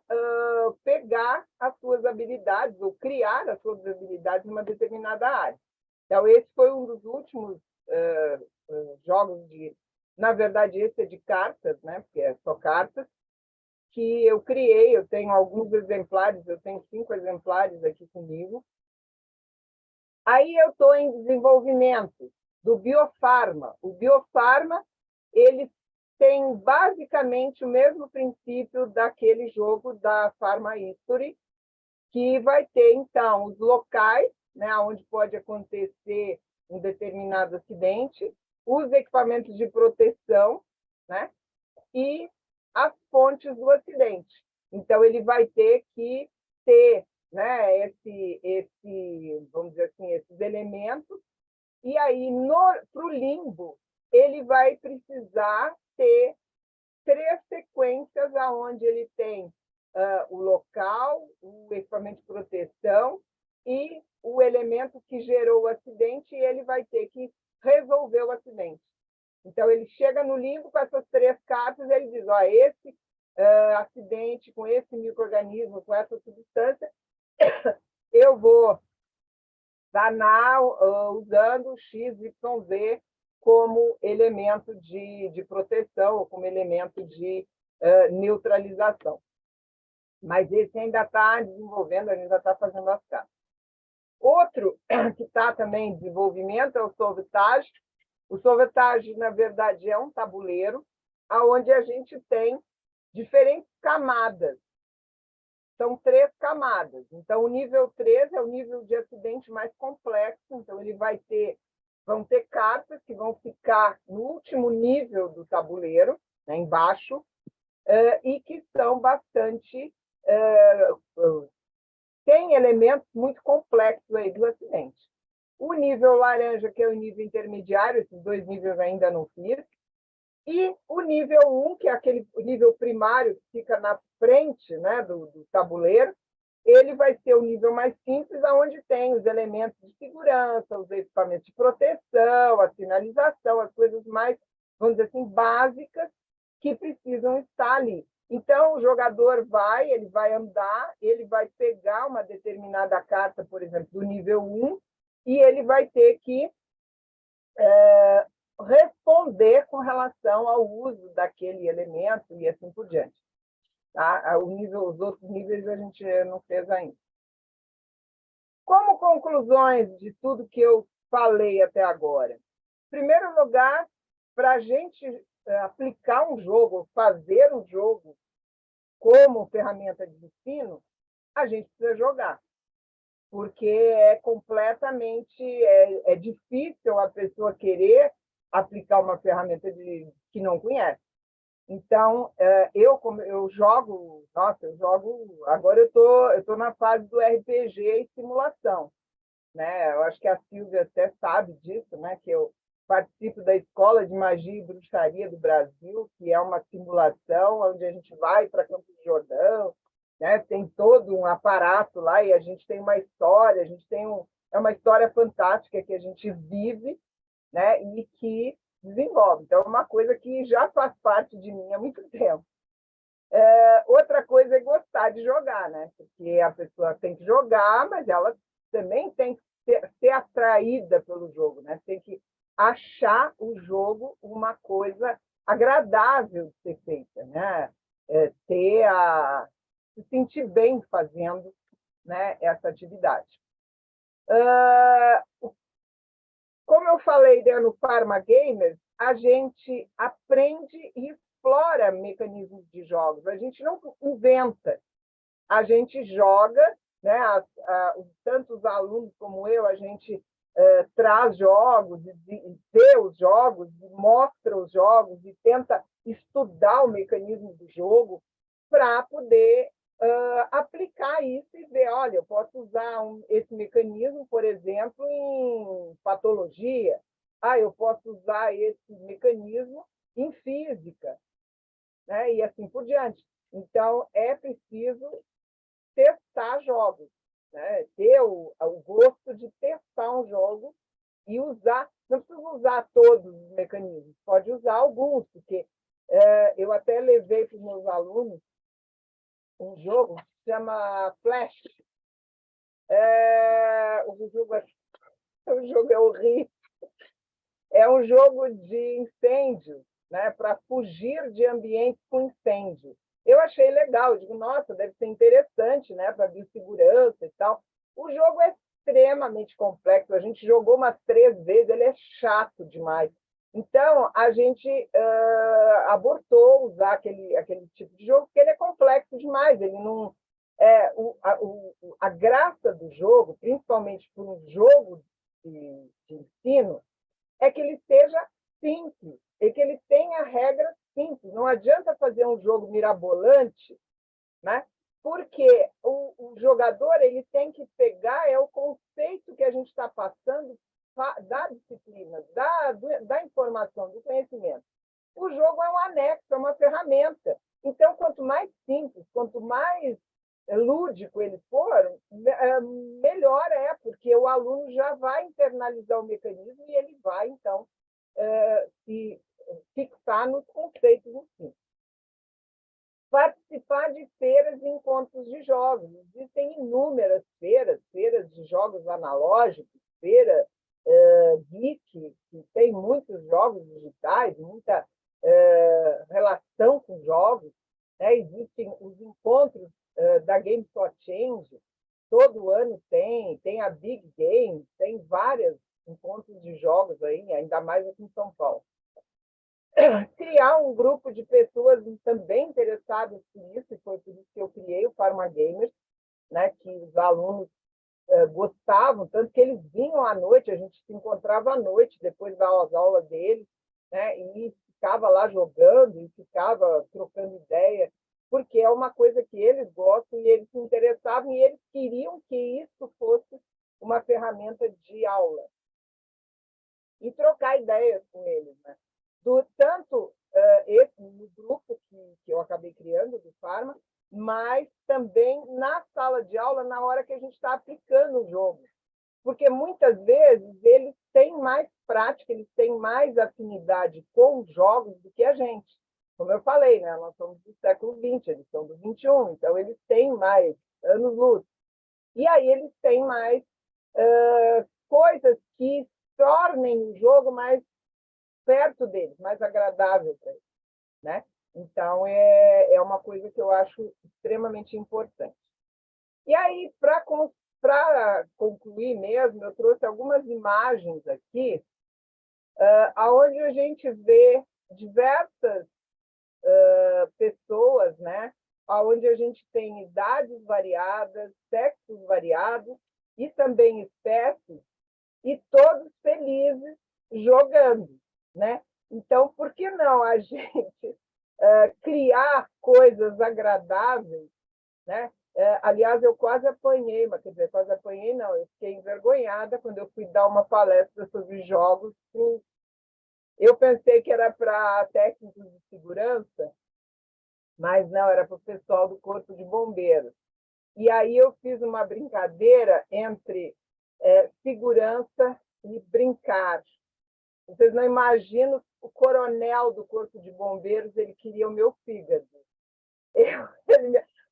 pegar as suas habilidades, ou criar as suas habilidades em uma determinada área. Então, esse foi um dos últimos jogos de... Na verdade, esse é de cartas, né, porque é só cartas, que eu criei. Eu tenho alguns exemplares, eu tenho 5 exemplares aqui comigo. Aí eu estou em desenvolvimento do Biofarma. O Biofarma, ele tem basicamente o mesmo princípio daquele jogo da Pharma History, que vai ter, então, os locais, né, onde pode acontecer um determinado acidente, os equipamentos de proteção, né, e as fontes do acidente. Então, ele vai ter que ter, né, vamos dizer assim, esses elementos, e aí, para o limbo, ele vai precisar ter 3 sequências onde ele tem o local, o equipamento de proteção e o elemento que gerou o acidente, e ele vai ter que resolver o acidente. Então, ele chega no limbo com essas 3 cartas, ele diz, esse acidente com esse micro-organismo, com essa substância, eu vou sanar usando o XYZ como elemento de proteção, ou como elemento de neutralização. Mas esse ainda está desenvolvendo, ainda está fazendo as cartas. Outro que está também em desenvolvimento é o Sauvetage. O Sauvetage, na verdade, é um tabuleiro onde a gente tem diferentes camadas. São 3 camadas. Então, o nível 3 é o nível de acidente mais complexo. Então, ele vão ter cartas que vão ficar no último nível do tabuleiro, né, embaixo, e que são bastante... tem elementos muito complexos aí do acidente. O nível laranja, que é o nível intermediário, esses 2 níveis ainda não fiz, e o nível 1, que é o nível primário, que fica na frente, né, do tabuleiro, ele vai ser o nível mais simples, onde tem os elementos de segurança, os equipamentos de proteção, a sinalização, as coisas mais, vamos dizer assim, básicas, que precisam estar ali. Então, o jogador ele vai andar, ele vai pegar uma determinada carta, por exemplo, do nível 1, e ele vai ter que responder com relação ao uso daquele elemento e assim por diante. Tá? Os outros níveis a gente não fez ainda. Como conclusões de tudo que eu falei até agora? Em primeiro lugar, para a gente aplicar um jogo, fazer um jogo como ferramenta de ensino, a gente precisa jogar, porque é completamente difícil a pessoa querer aplicar uma ferramenta que não conhece. Então, eu jogo, agora eu tô na fase do RPG e simulação. né? Eu acho que a Silvia até sabe disso, né? Que eu participo da Escola de Magia e Bruxaria do Brasil, que é uma simulação onde a gente vai para Campos do Jordão, né? Tem todo um aparato lá e a gente tem uma história, a gente tem é uma história fantástica que a gente vive, né? E que desenvolve. Então, é uma coisa que já faz parte de mim há muito tempo. Outra coisa é gostar de jogar, né? Porque a pessoa tem que jogar, mas ela também tem que ser atraída pelo jogo, né? Tem que achar o jogo uma coisa agradável de ser feita, né? Se sentir bem fazendo, né, essa atividade. Como eu falei, né, no Pharma Gamers, a gente aprende e explora mecanismos de jogos. A gente não inventa, a gente joga, né? Tanto os alunos como eu, a gente traz jogos, e vê os jogos, e mostra os jogos e tenta estudar o mecanismo do jogo para poder aplicar isso e ver, olha, eu posso usar esse mecanismo, por exemplo, em patologia, eu posso usar esse mecanismo em física, né? E assim por diante. Então, é preciso testar jogos, né? Ter o gosto de testar um jogo e usar, não precisa usar todos os mecanismos, pode usar alguns, porque eu até levei para os meus alunos um jogo que se chama Flash. O jogo é horrível. É um jogo de incêndio, né, para fugir de ambientes com incêndio. Eu achei legal, eu digo, nossa, deve ser interessante, né, para biossegurança e tal. O jogo é extremamente complexo, a gente jogou umas 3 vezes, ele é chato demais. Então, a gente abortou usar aquele tipo de jogo, porque ele é complexo demais, ele não... a graça do jogo, principalmente por um jogo de ensino, é que ele seja simples, e que ele tenha regras simples. Não adianta fazer um jogo mirabolante, né? Porque o jogador ele tem que pegar o conceito que a gente está passando da disciplina, da informação, do conhecimento. O jogo é um anexo, é uma ferramenta. Então, quanto mais simples, quanto mais lúdico ele for, melhor é, porque o aluno já vai internalizar o mecanismo e ele vai, então, se fixar nos conceitos em si. Participar de feiras e encontros de jogos. Existem inúmeras feiras de jogos analógicos, feira geek, que tem muitos jogos digitais, muita relação com jogos, né? Existem os encontros da Games for Change, todo ano tem a Big Game, tem vários encontros de jogos aí, ainda mais aqui em São Paulo. Criar um grupo de pessoas também interessadas por isso, e foi por isso que eu criei o Pharma Gamers, né, que os alunos gostavam, tanto que eles vinham à noite, a gente se encontrava à noite, depois das aulas deles, né, e ficava lá jogando, e ficava trocando ideia, porque é uma coisa que eles gostam, e eles se interessavam, e eles queriam que isso fosse uma ferramenta de aula. E trocar ideias com eles, né? Tanto no grupo que eu acabei criando, do Pharma, mas também na sala de aula, na hora que a gente está aplicando o jogo. Porque muitas vezes eles têm mais prática, eles têm mais afinidade com os jogos do que a gente. Como eu falei, né? Nós somos do século XX, eles são do XXI, então eles têm mais anos-luz. E aí eles têm mais coisas que tornem o jogo mais perto deles, mais agradável para eles, né? Então, é uma coisa que eu acho extremamente importante. E aí, para concluir mesmo, eu trouxe algumas imagens aqui, onde a gente vê diversas pessoas, né? Onde a gente tem idades variadas, sexos variados e também espécies, e todos felizes jogando, né? Então, por que não a gente criar coisas agradáveis, né? Aliás, eu quase apanhei, mas quer dizer, quase apanhei não, eu fiquei envergonhada quando eu fui dar uma palestra sobre jogos. Eu pensei que era para técnicos de segurança, mas não, era para o pessoal do Corpo de Bombeiros. E aí eu fiz uma brincadeira entre segurança e brincar. Vocês não imaginam, o coronel do Corpo de Bombeiros, ele queria o meu fígado.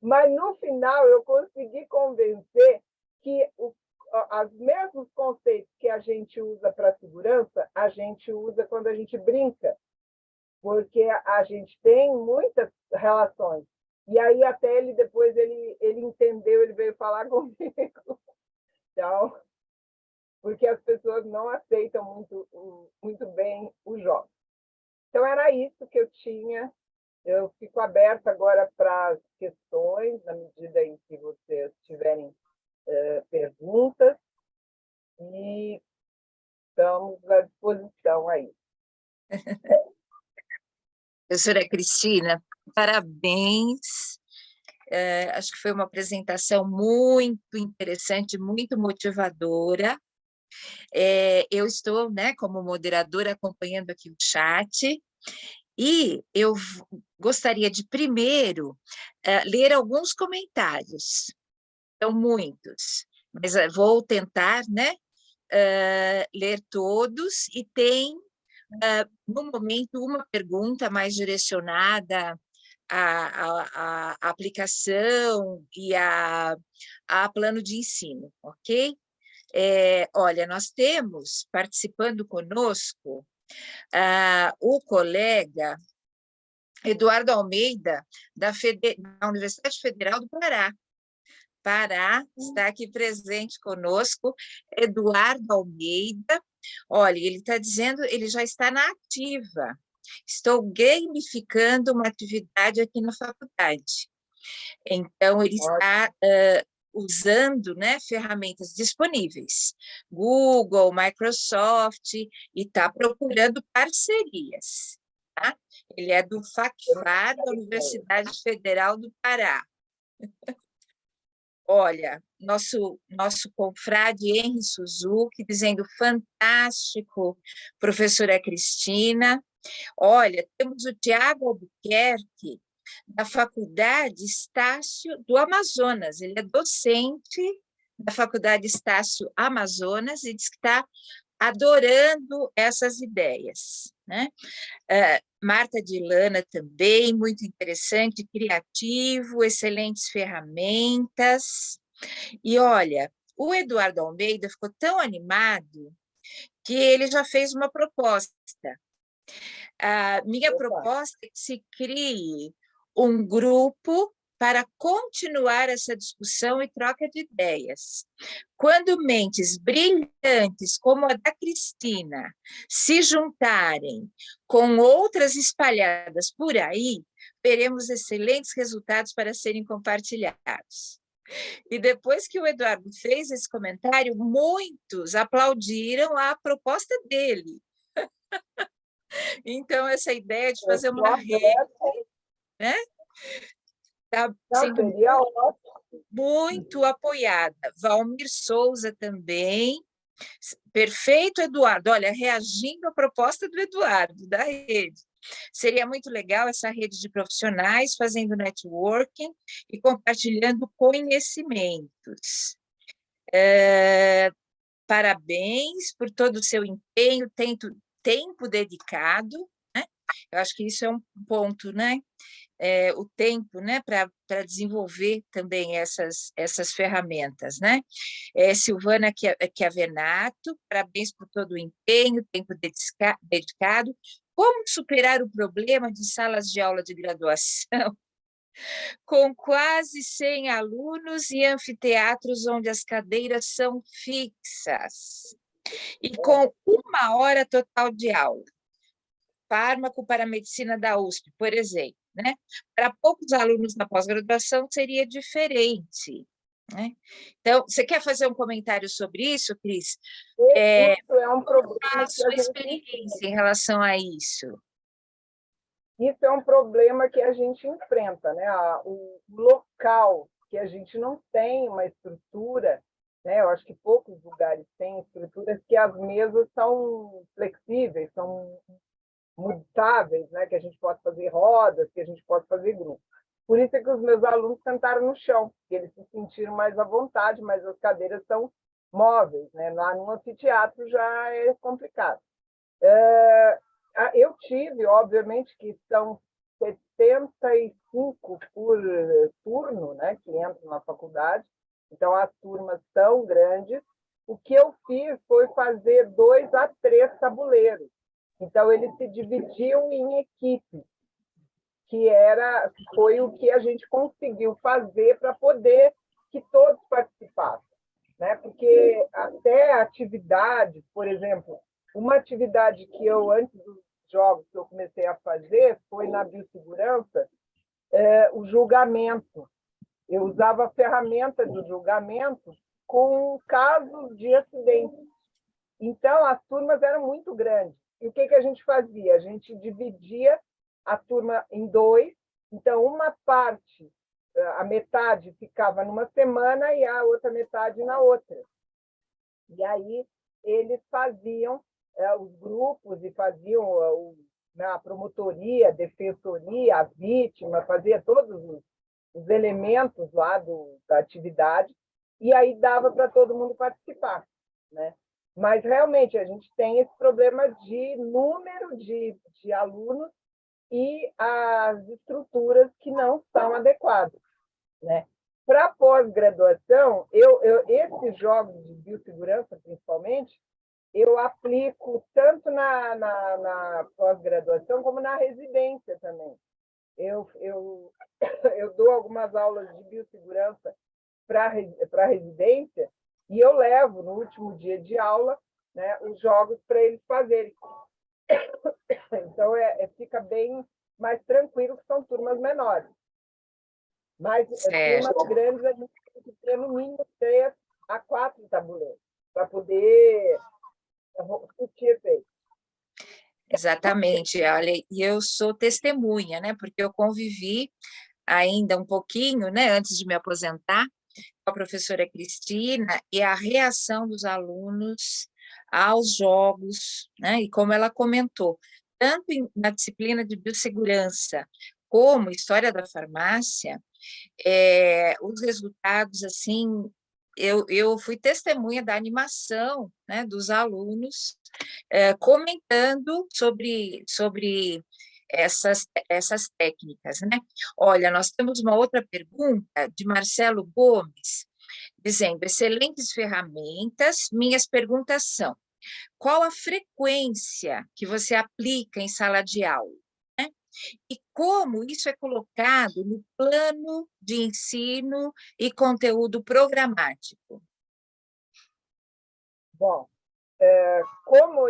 Mas, no final, eu consegui convencer que os mesmos conceitos que a gente usa para segurança, a gente usa quando a gente brinca, porque a gente tem muitas relações. E aí, até ele, depois, ele entendeu, ele veio falar comigo. Então, porque as pessoas não aceitam muito bem os jogos. Então, era isso que eu tinha. Eu fico aberta agora para as questões, na medida em que vocês tiverem perguntas, e estamos à disposição aí. Professora Cristina, parabéns. Acho que foi uma apresentação muito interessante, muito motivadora. Eu estou, né, como moderadora, acompanhando aqui o chat, e eu gostaria de, primeiro, ler alguns comentários. São muitos, mas vou tentar, né, ler todos, e tem, no momento, uma pergunta mais direcionada à aplicação e a plano de ensino, ok? Olha, nós temos participando conosco o colega Eduardo Almeida, da Universidade Federal do Pará. Pará está aqui presente conosco, Eduardo Almeida. Olha, ele está dizendo, ele já está na ativa. Estou gamificando uma atividade aqui na faculdade. Então, ele está usando, né, ferramentas disponíveis, Google, Microsoft, e está procurando parcerias. Tá? Ele é do FACFAR, da Universidade Federal do Pará. Olha, nosso confrade Henry Suzuki dizendo fantástico, professora Cristina. Olha, temos o Tiago Albuquerque, da Faculdade Estácio do Amazonas. Ele é docente da Faculdade Estácio Amazonas e diz que está adorando essas ideias, né? Marta Dilana também, muito interessante, criativo, excelentes ferramentas. E olha, o Eduardo Almeida ficou tão animado que ele já fez uma proposta. A minha proposta é que se crie um grupo para continuar essa discussão e troca de ideias. Quando mentes brilhantes como a da Cristina se juntarem com outras espalhadas por aí, veremos excelentes resultados para serem compartilhados. E depois que o Eduardo fez esse comentário, muitos aplaudiram a proposta dele. Então, essa ideia de fazer uma rede, né? Está sendo muito apoiada. Valmir Souza também. Perfeito, Eduardo. Olha, reagindo à proposta do Eduardo, da rede. Seria muito legal essa rede de profissionais fazendo networking e compartilhando conhecimentos. Parabéns por todo o seu empenho, tempo dedicado, né? Eu acho que isso é um ponto, né? O tempo, né, para desenvolver também essas ferramentas, né? Silvana Chiavenato, parabéns por todo o empenho, tempo dedicado. Como superar o problema de salas de aula de graduação com quase 100 alunos e anfiteatros onde as cadeiras são fixas e com 1 hora total de aula? Fármaco para a medicina da USP, por exemplo, né? Para poucos alunos na pós-graduação seria diferente, né? Então, você quer fazer um comentário sobre isso, Cris? Isso é um problema. Qual a sua experiência em relação a isso? Isso é um problema que a gente enfrenta, né? O local que a gente não tem uma estrutura, né? Eu acho que poucos lugares têm estruturas que as mesas são flexíveis, são mutáveis, né? Que a gente pode fazer rodas, que a gente pode fazer grupos. Por isso é que os meus alunos sentaram no chão, porque eles se sentiram mais à vontade, mas as cadeiras são móveis, né? Lá no anfiteatro já é complicado. Eu tive, obviamente, que são 75 por turno, né, que entram na faculdade, então as turmas são grandes. O que eu fiz foi fazer 2 a 3 tabuleiros. Então, eles se dividiam em equipes, foi o que a gente conseguiu fazer para poder que todos participassem, né? Porque até atividades, por exemplo, uma atividade que eu, antes dos jogos que eu comecei a fazer, foi na biossegurança, o julgamento. Eu usava a ferramenta do julgamento com casos de acidentes. Então, as turmas eram muito grandes. E o que a gente fazia? A gente dividia a turma em 2. Então, uma parte, a metade ficava numa semana e a outra metade na outra. E aí eles faziam os grupos e faziam a promotoria, a defensoria, a vítima, fazia todos os elementos lá da atividade, e aí dava para todo mundo participar, né? Mas, realmente, a gente tem esse problema de número de alunos e as estruturas que não são adequadas, né? Para pós-graduação, esses jogos de biossegurança, principalmente, eu aplico tanto na pós-graduação como na residência também. Eu dou algumas aulas de biossegurança para residência e eu levo, no último dia de aula, né, os jogos para eles fazerem. Então, fica bem mais tranquilo, que são turmas menores. Mas turmas grandes, a gente tem que ter, no mínimo, 3 a 4 tabuleiros, para poder discutir efeito. Exatamente, olha, e eu sou testemunha, né, porque eu convivi ainda um pouquinho, né, antes de me aposentar, com a professora Cristina, e a reação dos alunos aos jogos, né, e como ela comentou, tanto na disciplina de biossegurança, como história da farmácia, os resultados, assim, eu fui testemunha da animação, né, dos alunos, comentando sobre essas técnicas, né? Olha, nós temos uma outra pergunta de Marcelo Gomes, dizendo, excelentes ferramentas, minhas perguntas são, qual a frequência que você aplica em sala de aula? E como isso é colocado no plano de ensino e conteúdo programático? Bom, como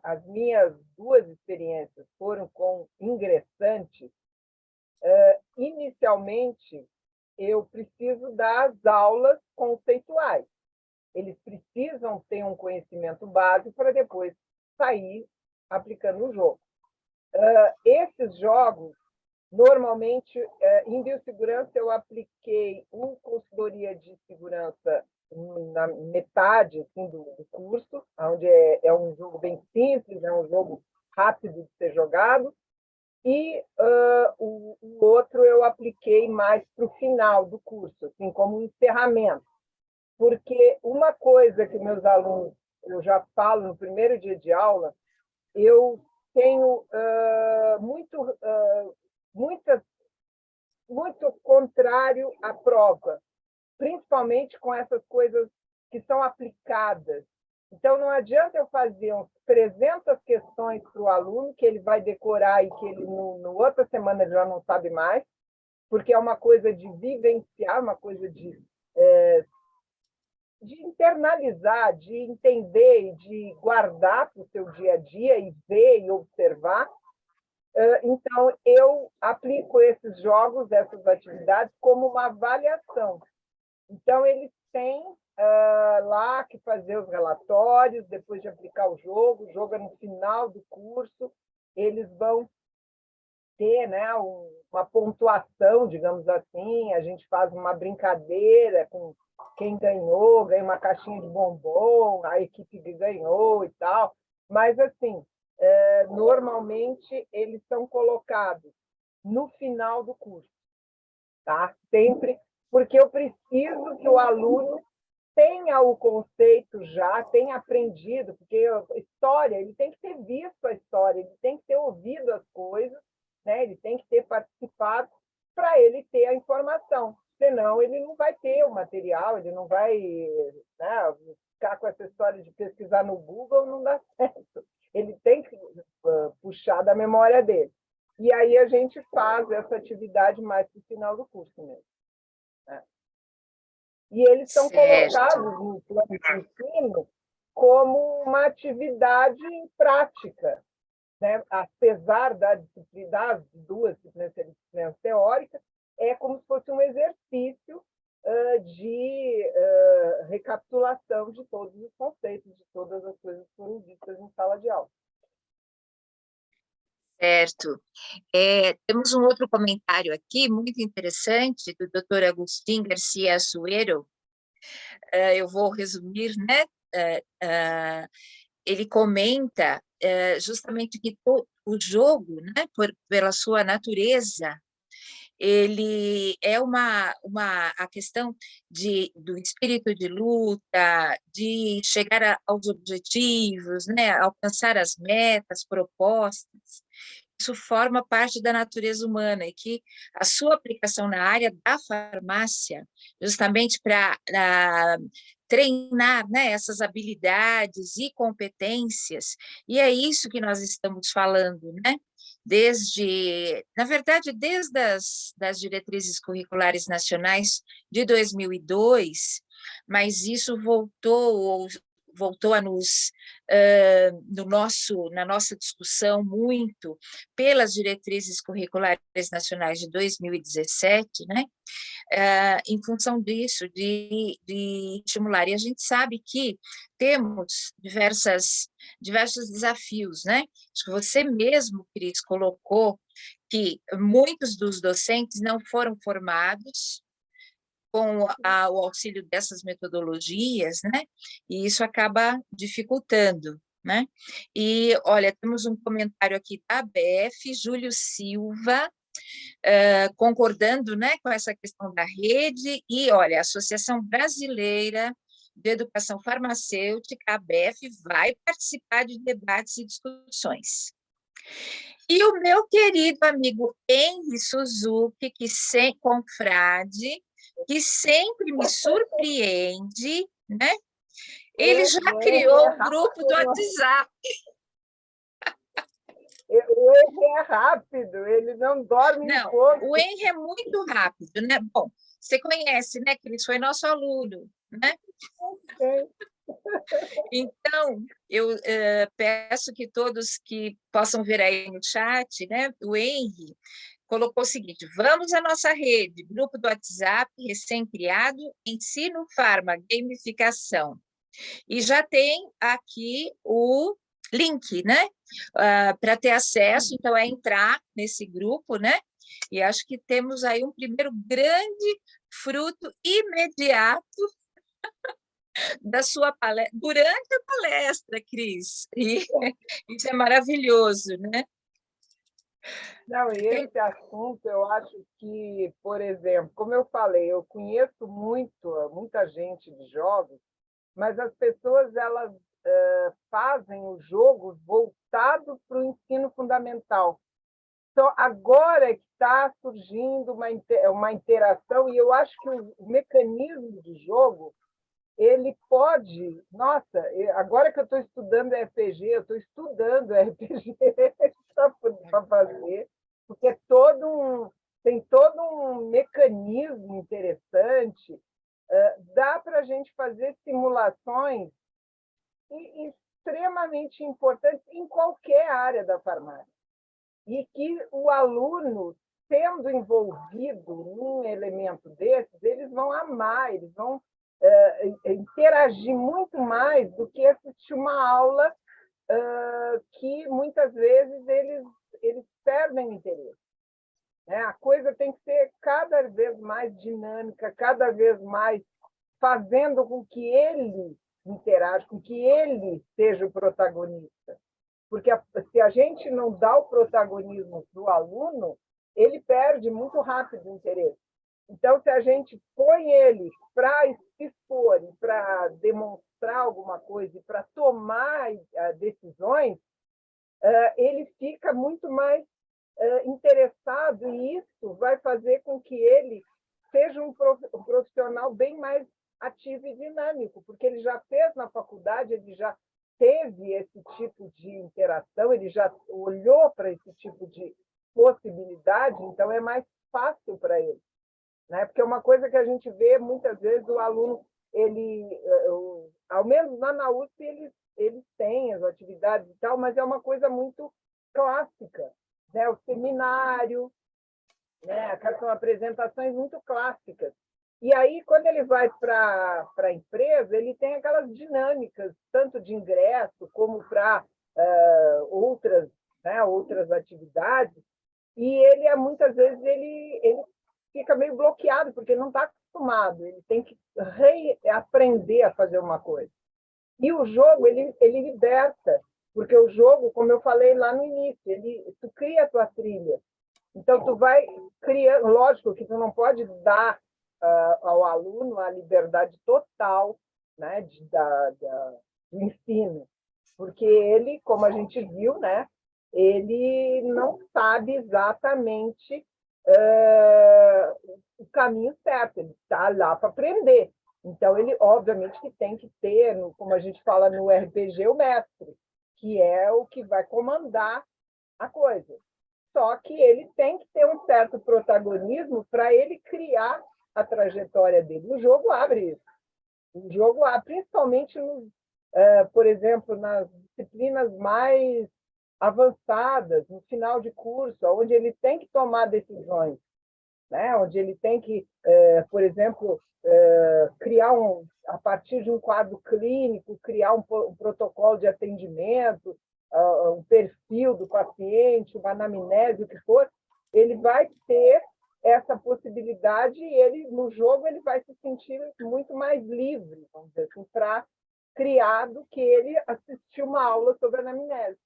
as minhas 2 experiências foram com ingressantes, inicialmente, eu preciso dar as aulas conceituais. Eles precisam ter um conhecimento básico para depois sair aplicando o jogo. Esses jogos, normalmente, em biossegurança, eu apliquei uma consultoria de segurança na metade assim, do curso, onde é um jogo bem simples, é um jogo rápido de ser jogado, e o outro eu apliquei mais para o final do curso, assim, como um encerramento. Porque uma coisa que meus alunos, eu já falo no primeiro dia de aula, eu tenho muito contrário à prova, principalmente com essas coisas que são aplicadas. Então, não adianta eu fazer uns 300 questões para o aluno, que ele vai decorar e que ele, no outra semana, ele já não sabe mais, porque é uma coisa de vivenciar, uma coisa de internalizar, de entender, de guardar para o seu dia a dia e ver e observar. Então, eu aplico esses jogos, essas atividades, como uma avaliação. Então, eles têm lá que fazer os relatórios, depois de aplicar o jogo é no final do curso, eles vão ter, né, uma pontuação, digamos assim, a gente faz uma brincadeira com quem ganhou, ganha uma caixinha de bombom, a equipe que ganhou e tal, mas, assim, normalmente eles são colocados no final do curso, tá? Sempre, porque eu preciso que o aluno tenha o conceito já, tenha aprendido, porque a história, ele tem que ter visto a história, ele tem que ter ouvido as coisas, né? Ele tem que ter participado para ele ter a informação. Senão, ele não vai ter o material, ele não vai, né, ficar com essa história de pesquisar no Google, não dá certo. Ele tem que puxar da memória dele. E aí a gente faz essa atividade mais para o final do curso mesmo, né? E eles são Certo. colocados no plano de ensino como uma atividade prática, né? Apesar das duas disciplinas teóricas, é como se fosse um exercício de recapitulação de todos os conceitos, de todas as coisas que foram ditas em sala de aula. Certo. Temos um outro comentário aqui, muito interessante, do Dr. Agustín Garcia Assuero. Eu vou resumir, né? Ele comenta justamente que o jogo, né, pela sua natureza, ele é a questão do espírito de luta, de chegar aos objetivos, né, alcançar as metas propostas. Isso forma parte da natureza humana e que a sua aplicação na área da farmácia, justamente para treinar, né, essas habilidades e competências, e é isso que nós estamos falando, né? Na verdade, desde das diretrizes curriculares nacionais de 2002, mas isso voltou a nos na nossa discussão muito pelas diretrizes curriculares nacionais de 2017, né? Em função disso, de estimular. E a gente sabe que temos diversos desafios, né? Acho que você mesmo, Cris, colocou que muitos dos docentes não foram formados com o auxílio dessas metodologias, né? E isso acaba dificultando, né? E, olha, temos um comentário aqui da ABF, Júlio Silva, concordando, né, com essa questão da rede, e, olha, a Associação Brasileira de Educação Farmacêutica, a ABF, vai participar de debates e discussões. E o meu querido amigo Henry Suzuki, confrade, que sempre me surpreende, né? Ele já criou o grupo do WhatsApp. O Henry é rápido, ele não dorme Não, pouco. o Henry é muito rápido, né? Bom, você conhece, né, que ele foi nosso aluno, né? Então, eu peço que todos que possam ver aí no chat, né, o Henry colocou o seguinte: vamos à nossa rede, grupo do WhatsApp, recém-criado, Ensino Farma, gamificação. E já tem aqui o link, né? Para ter acesso, então é entrar nesse grupo, né? E acho que temos aí um primeiro grande fruto imediato da sua palestra, durante a palestra, Cris. E isso é maravilhoso, né? Não, e esse assunto, eu acho que, por exemplo, como eu falei, eu conheço muita gente de jogos, mas as pessoas elas fazem o jogo voltado para o ensino fundamental. Então, agora é que está surgindo uma interação, e eu acho que o mecanismo de jogo ele pode... Nossa, agora que eu estou estudando RPG, eu estou estudando RPG para fazer, porque tem todo um mecanismo interessante. Dá para a gente fazer simulações extremamente importantes em qualquer área da farmácia. E que o aluno, sendo envolvido num elemento desses, eles vão amar, eles vão interagir muito mais do que assistir uma aula que muitas vezes eles perdem interesse. né? A coisa tem que ser cada vez mais dinâmica, cada vez mais fazendo com que ele interaja, com que ele seja o protagonista. Porque se a gente não dá o protagonismo para o aluno, ele perde muito rápido o interesse. Então, se a gente põe ele para se expor, para demonstrar alguma coisa, para tomar decisões, ele fica muito mais interessado, e isso vai fazer com que ele seja um profissional bem mais ativo e dinâmico, porque ele já fez na faculdade, ele já teve esse tipo de interação, ele já olhou para esse tipo de possibilidade, então é mais fácil para ele, né? Porque é uma coisa que a gente vê muitas vezes o aluno, ao menos lá na USP, eles têm as atividades e tal, mas é uma coisa muito clássica, né? O seminário, né? São apresentações muito clássicas. E aí, quando ele vai para a empresa, ele tem aquelas dinâmicas, tanto de ingresso como para outras, né, outras atividades, e ele, muitas vezes, ele fica meio bloqueado, porque ele não está acostumado, ele tem que reaprender a fazer uma coisa. E o jogo, ele liberta, porque o jogo, como eu falei lá no início, tu cria a tua trilha. Então, tu vai criando, lógico que tu não pode dar ao aluno a liberdade total, né, do ensino, porque ele, como a gente viu, né, ele não sabe exatamente o caminho certo, ele está lá para aprender. Então, ele, obviamente, que tem que ter, como a gente fala no RPG, o mestre, que é o que vai comandar a coisa. Só que ele tem que ter um certo protagonismo para ele criar a trajetória dele. O jogo abre isso. O jogo abre, principalmente, por exemplo, nas disciplinas mais avançadas, no final de curso, onde ele tem que tomar decisões, né? Onde ele tem que, por exemplo, criar a partir de um quadro clínico, criar um protocolo de atendimento, um perfil do paciente, uma anamnese, o que for, ele vai ter essa possibilidade e ele, no jogo, ele vai se sentir muito mais livre, vamos dizer assim, para criar do que ele assistir uma aula sobre anamnese.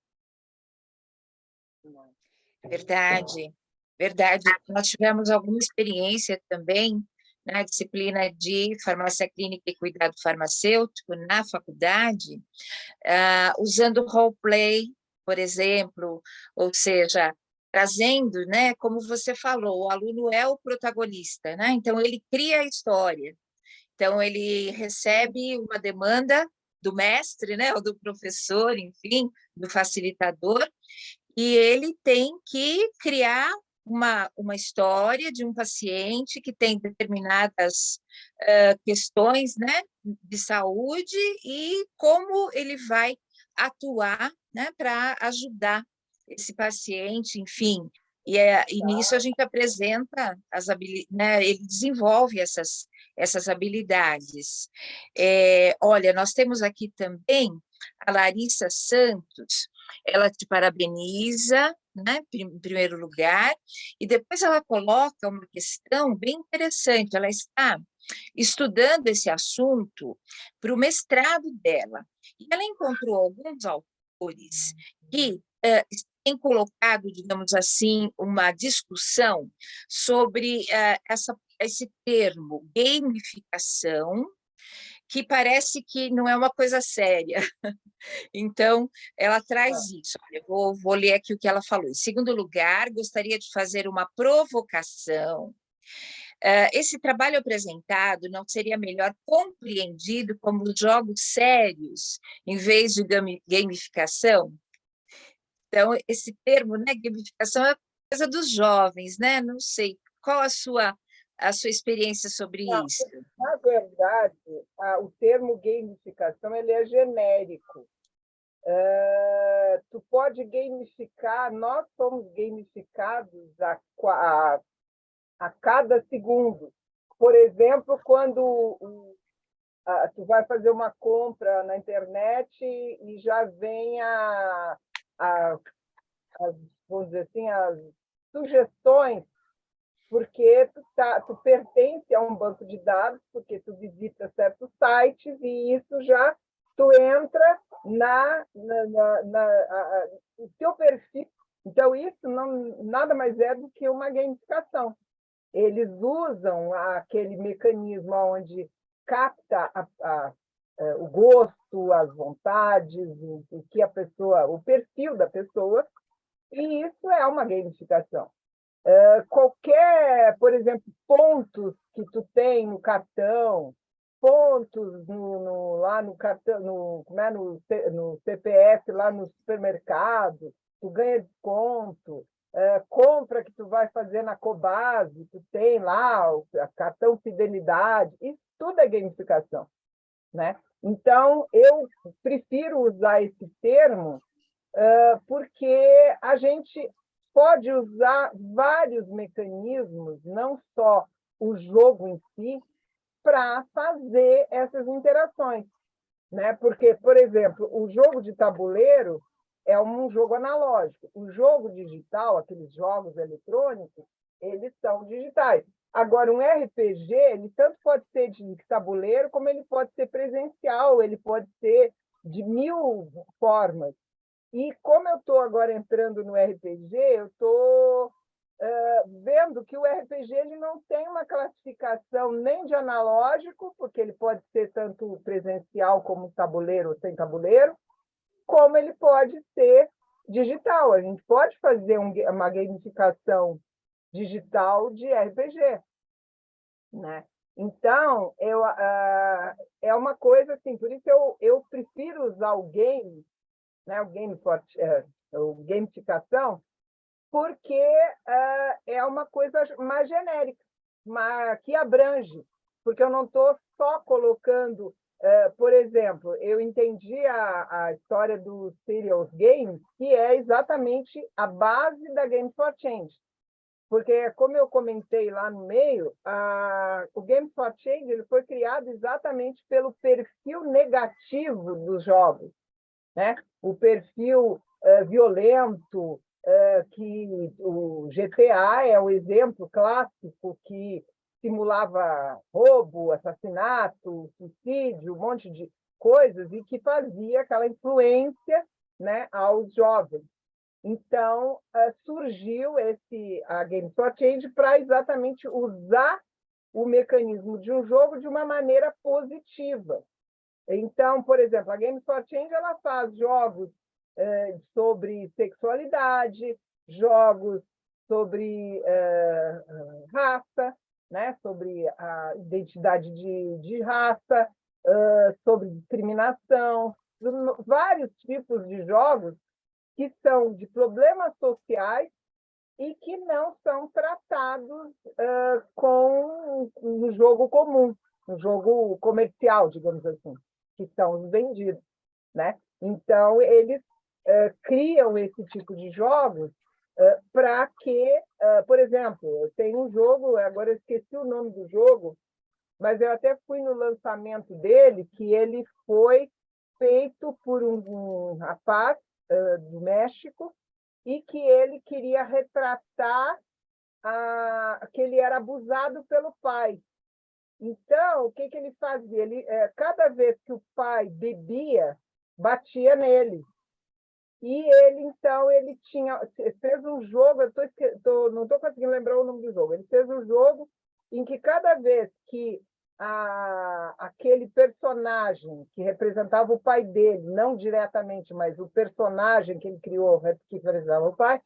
Verdade, verdade. Nós tivemos alguma experiência também na disciplina de farmácia clínica e cuidado farmacêutico na faculdade, usando roleplay, por exemplo, ou seja, trazendo, né, como você falou, o aluno é o protagonista, né? Então ele cria a história. Então ele recebe uma demanda do mestre, né, ou do professor, enfim, do facilitador, e ele tem que criar uma história de um paciente que tem determinadas questões, né, de saúde e como ele vai atuar, né, para ajudar esse paciente, enfim. E nisso a gente apresenta as habilidades, né, ele desenvolve essas habilidades. Olha, nós temos aqui também a Larissa Santos, ela te parabeniza, né, em primeiro lugar, e depois ela coloca uma questão bem interessante, ela está estudando esse assunto para o mestrado dela, e ela encontrou alguns autores que têm colocado, digamos assim, uma discussão sobre esse termo, gamificação, que parece que não é uma coisa séria. Então, ela traz isso. Olha, vou ler aqui o que ela falou. Em segundo lugar, gostaria de fazer uma provocação. Esse trabalho apresentado não seria melhor compreendido como jogos sérios, em vez de gamificação? Então, esse termo, né, gamificação, é coisa dos jovens, né? Não sei. Qual a sua experiência sobre isso? Na verdade, o termo gamificação ele é genérico. Tu pode gamificar, nós somos gamificados a cada segundo. Por exemplo, quando tu vai fazer uma compra na internet e já vem vamos dizer assim, as sugestões porque tu pertence a um banco de dados, porque tu visita certos sites e isso já tu entra no teu perfil. Então, isso nada mais é do que uma gamificação. Eles usam aquele mecanismo onde capta o gosto, as vontades, o que a pessoa, o perfil da pessoa, e isso é uma gamificação. Qualquer, por exemplo, pontos que tu tem no cartão, pontos lá no cartão, no CPF, lá no supermercado, tu ganha desconto, compra que tu vai fazer na Cobase, tu tem lá o cartão fidelidade, isso tudo é gamificação, né? Então, eu prefiro usar esse termo porque a gente pode usar vários mecanismos, não só o jogo em si, para fazer essas interações, né? Porque, por exemplo, o jogo de tabuleiro é um jogo analógico. O jogo digital, aqueles jogos eletrônicos, eles são digitais. Agora, um RPG, ele tanto pode ser de tabuleiro, como ele pode ser presencial, ele pode ser de 1000 formas. E como eu estou agora entrando no RPG, eu estou vendo que o RPG ele não tem uma classificação nem de analógico, porque ele pode ser tanto presencial como tabuleiro ou sem tabuleiro, como ele pode ser digital. A gente pode fazer uma gamificação digital de RPG, né? Então, é uma coisa assim, por isso eu prefiro usar o game, né, o gamificação, porque é uma coisa mais genérica, que abrange, porque eu não estou só colocando, por exemplo, eu entendi a história do Serious Games, que é exatamente a base da Game for Change, porque, como eu comentei lá no meio, o Game for Change ele foi criado exatamente pelo perfil negativo dos jogos, né? O perfil violento, que o GTA é o exemplo clássico que simulava roubo, assassinato, suicídio, um monte de coisas, e que fazia aquela influência, né, aos jovens. Então, surgiu a Games for Change para exatamente usar o mecanismo de um jogo de uma maneira positiva. Então, por exemplo, a Games for Change ela faz jogos sobre sexualidade, jogos sobre raça, né? Sobre a identidade de raça, sobre discriminação, vários tipos de jogos que são de problemas sociais e que não são tratados com um jogo comum, um jogo comercial, digamos assim, que são os vendidos, né? Então, eles criam esse tipo de jogos para que, por exemplo, tem um jogo, agora eu esqueci o nome do jogo, mas eu até fui no lançamento dele, que ele foi feito por um rapaz do México, e que ele queria retratar que ele era abusado pelo pai. Então, o que ele fazia? Cada vez que o pai bebia, batia nele. E então, ele fez um jogo, não estou conseguindo lembrar o nome do jogo, ele fez um jogo em que cada vez que aquele personagem que representava o pai dele, não diretamente, mas o personagem que ele criou, que representava o pai,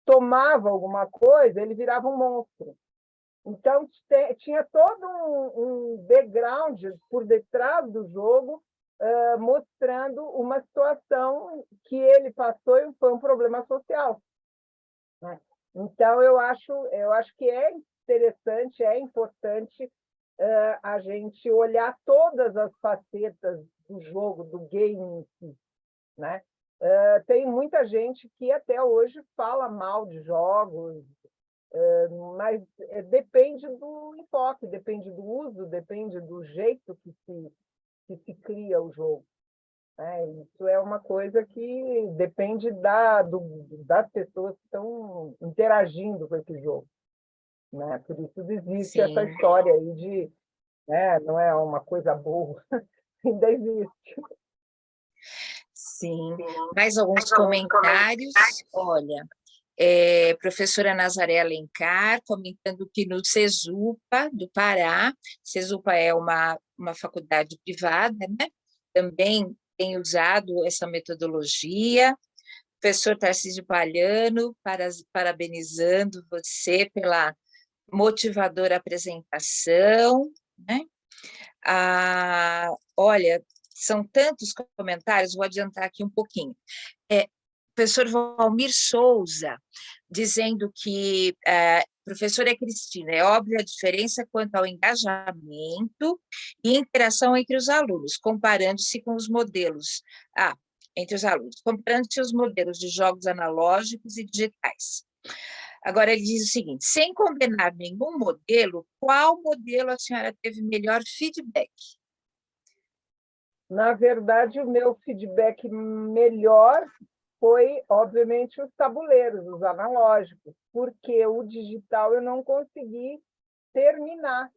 tomava alguma coisa, ele virava um monstro. Então, tinha todo um background por detrás do jogo, mostrando uma situação que ele passou e foi um problema social, né? Então, eu acho que é interessante, é importante a gente olhar todas as facetas do jogo, do game em si, né? Tem muita gente que até hoje fala mal de jogos, mas depende do enfoque, depende do uso, depende do jeito que se cria o jogo, né? Isso é uma coisa que depende das pessoas que estão interagindo com esse jogo. né? Por isso existe essa sim, história aí de, né, não é uma coisa boa, ainda existe. sim. Mais alguns comentários? Olha, professora Nazaré Alencar, comentando que no CESUPA do Pará, CESUPA é uma faculdade privada, né? Também tem usado essa metodologia. Professor Tarcísio Palhano, parabenizando você pela motivadora apresentação, né? Olha, são tantos comentários, vou adiantar aqui um pouquinho. Professor Valmir Souza, dizendo que, professora Cristina, é óbvia a diferença quanto ao engajamento e interação entre os alunos, comparando-se com os modelos, entre os alunos, comparando-se os modelos de jogos analógicos e digitais. Agora, ele diz o seguinte, sem condenar nenhum modelo, qual modelo a senhora teve melhor feedback? Na verdade, o meu feedback melhor foi, obviamente, os tabuleiros, os analógicos, porque o digital eu não consegui terminar,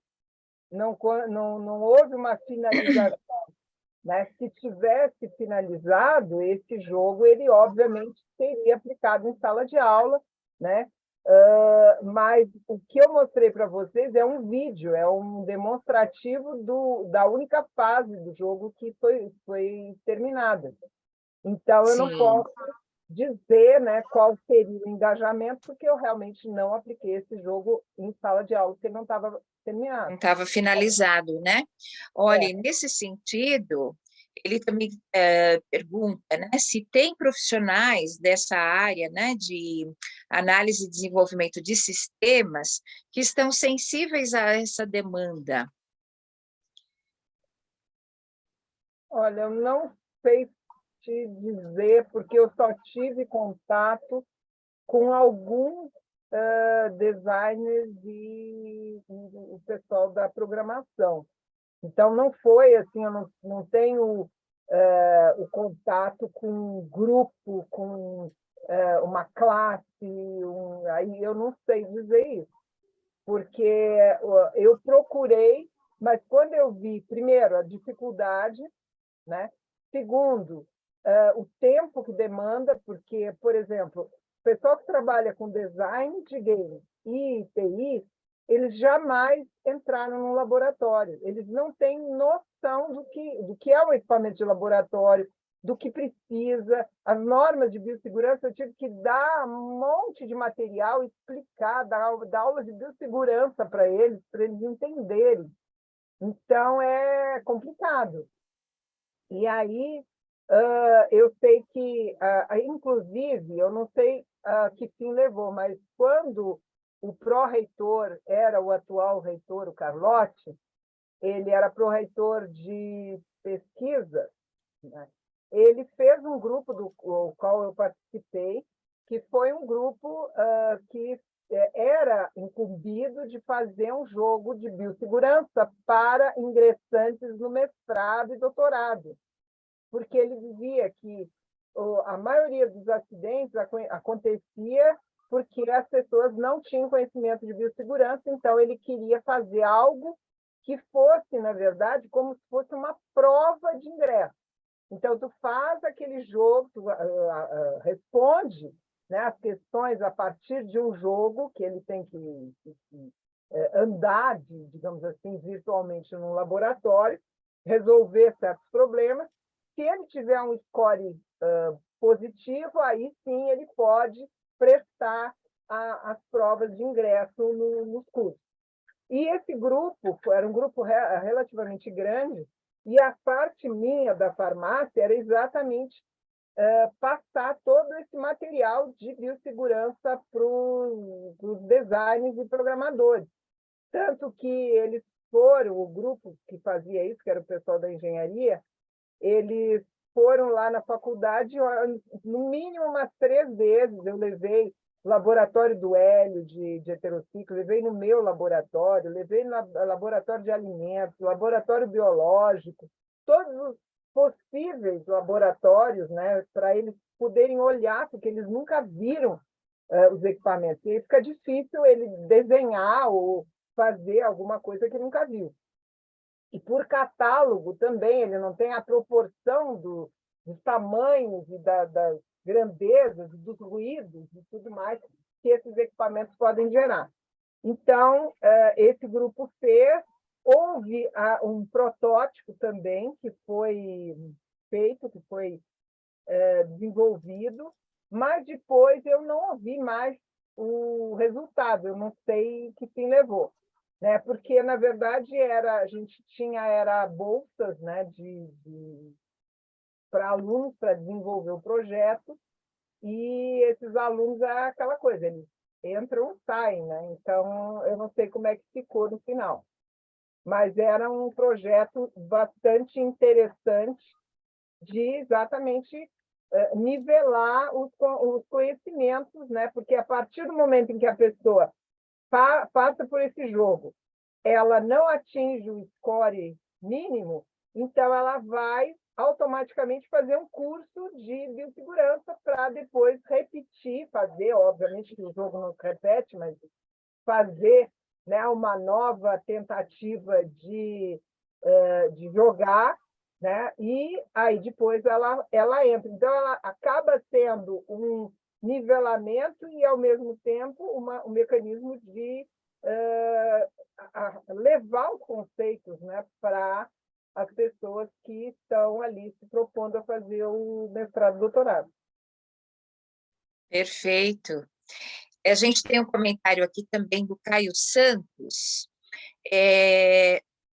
não houve uma finalização. Né? Se tivesse finalizado esse jogo, ele obviamente seria aplicado em sala de aula, né? Mas o que eu mostrei para vocês é um vídeo, é um demonstrativo da única fase do jogo que foi terminada. Então, eu não Sim, posso dizer, né, qual seria o engajamento, porque eu realmente não apliquei esse jogo em sala de aula, porque não estava terminado. não estava finalizado, né? Olha, É. nesse sentido, ele também pergunta, né, se tem profissionais dessa área, né, de análise e desenvolvimento de sistemas que estão sensíveis a essa demanda. Olha, eu não sei te dizer, porque eu só tive contato com alguns designers e o pessoal da programação. Então, não foi assim, eu não tenho o contato com um grupo, com uma classe, aí eu não sei dizer isso, porque eu procurei, mas quando eu vi, primeiro, a dificuldade, né? Segundo, o tempo que demanda, porque, por exemplo, o pessoal que trabalha com design de game e TI, eles jamais entraram no laboratório, eles não têm noção do que é um equipamento de laboratório, do que precisa, as normas de biossegurança, eu tive que dar um monte de material, explicar, dar aula de biossegurança para eles entenderem. Então, é complicado. E aí, eu sei que, inclusive, eu não sei que fim levou, mas quando o pró-reitor era o atual reitor, o Carlotti, ele era pró-reitor de pesquisa, né? Ele fez um grupo do qual eu participei, que foi um grupo que era incumbido de fazer um jogo de biossegurança para ingressantes no mestrado e doutorado, porque ele dizia que a maioria dos acidentes acontecia porque as pessoas não tinham conhecimento de biossegurança, então ele queria fazer algo que fosse, na verdade, como se fosse uma prova de ingresso. Então, tu faz aquele jogo, tu responde, né, as questões a partir de um jogo que ele tem que andar, digamos assim, virtualmente num laboratório, resolver certos problemas. Se ele tiver um score positivo, aí sim ele pode prestar as provas de ingresso nos cursos. E esse grupo era um grupo relativamente grande, e a parte minha da farmácia era exatamente passar todo esse material de biossegurança para os designers e programadores. Tanto que eles foram, o grupo que fazia isso, que era o pessoal da engenharia, eles foram lá na faculdade, no mínimo umas 3 vezes. Eu levei o laboratório do Hélio, de heterociclo, levei no meu laboratório, levei no laboratório de alimentos, laboratório biológico, todos os possíveis laboratórios, né, para eles poderem olhar, porque eles nunca viram os equipamentos. E aí fica difícil ele desenhar ou fazer alguma coisa que nunca viu. E por catálogo também, ele não tem a proporção dos tamanhos e das grandezas, dos ruídos e tudo mais que esses equipamentos podem gerar. Então, esse grupo fez, houve um protótipo também que foi feito, que foi desenvolvido, mas depois eu não ouvi mais o resultado, eu não sei que fim levou. Né? Porque, na verdade, a gente tinha bolsas, né, para alunos para desenvolver o projeto, e esses alunos é aquela coisa, eles entram e saem, né? Então, eu não sei como é que ficou no final. Mas era um projeto bastante interessante de exatamente nivelar os conhecimentos, né? Porque a partir do momento em que a pessoa passa por esse jogo, ela não atinge o score mínimo, então ela vai automaticamente fazer um curso de biossegurança para depois repetir, fazer, obviamente que o jogo não se repete, mas fazer, né, uma nova tentativa de jogar, né? E aí depois ela entra. Então, ela acaba sendo um nivelamento e, ao mesmo tempo, um mecanismo de levar os conceitos, né, para as pessoas que estão ali se propondo a fazer o mestrado e doutorado. Perfeito. A gente tem um comentário aqui também do Caio Santos.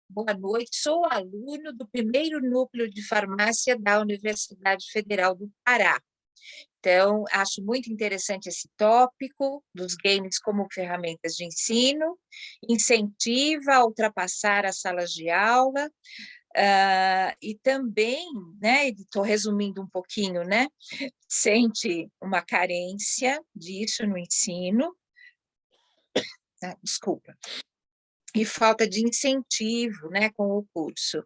Boa noite, sou aluno do primeiro núcleo de farmácia da Universidade Federal do Pará. Então, acho muito interessante esse tópico dos games como ferramentas de ensino, incentiva a ultrapassar as salas de aula, e também, né, estou resumindo um pouquinho, né, sente uma carência disso no ensino, desculpa, e falta de incentivo, né, com o curso,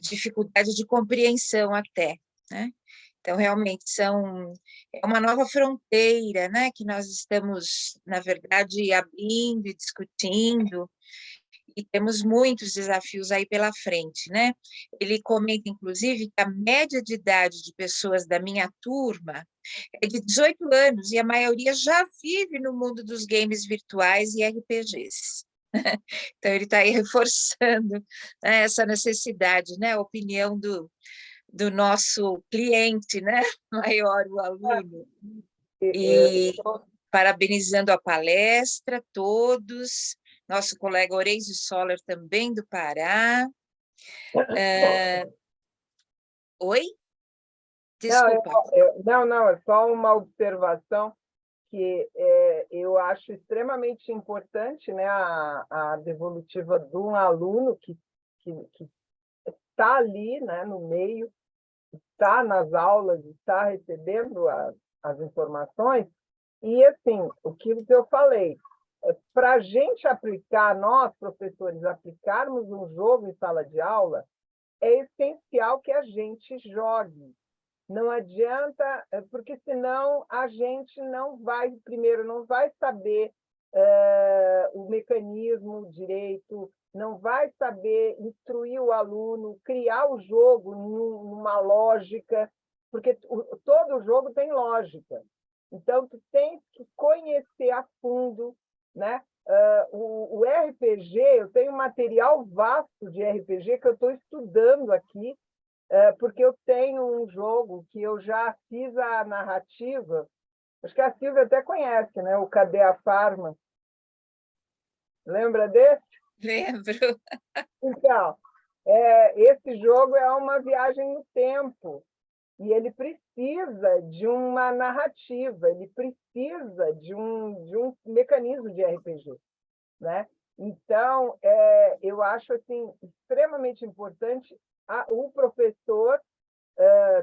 dificuldade de compreensão até, né? Então, realmente, é uma nova fronteira, né, que nós estamos, na verdade, abrindo e discutindo, e temos muitos desafios aí pela frente, né? Ele comenta, inclusive, que a média de idade de pessoas da minha turma é de 18 anos, e a maioria já vive no mundo dos games virtuais e RPGs. Então, ele está aí reforçando, né, essa necessidade, né, a opinião do nosso cliente, né, maior, o aluno. E parabenizando a palestra, todos, nosso colega Oreizo Soller, também do Pará. Oi? Desculpa. Não, é só uma observação que eu acho extremamente importante, né, a devolutiva de um aluno que está ali, né, no meio, está nas aulas, está recebendo as informações. E, assim, o que eu falei, para a gente aplicar, nós, professores, aplicarmos um jogo em sala de aula, é essencial que a gente jogue. Não adianta, porque senão a gente primeiro, não vai saber o mecanismo direito, não vai saber instruir o aluno, criar o jogo numa lógica, porque todo jogo tem lógica. Então, tu tem que conhecer a fundo, né? O RPG, eu tenho um material vasto de RPG que eu estou estudando aqui, porque eu tenho um jogo que eu já fiz a narrativa, acho que a Silvia até conhece, né? O Cadê a Farma? Lembra desse? Lembro. Então, esse jogo é uma viagem no tempo, e ele precisa de uma narrativa, ele precisa de um mecanismo de RPG, né? Então, eu acho assim, extremamente importante o professor,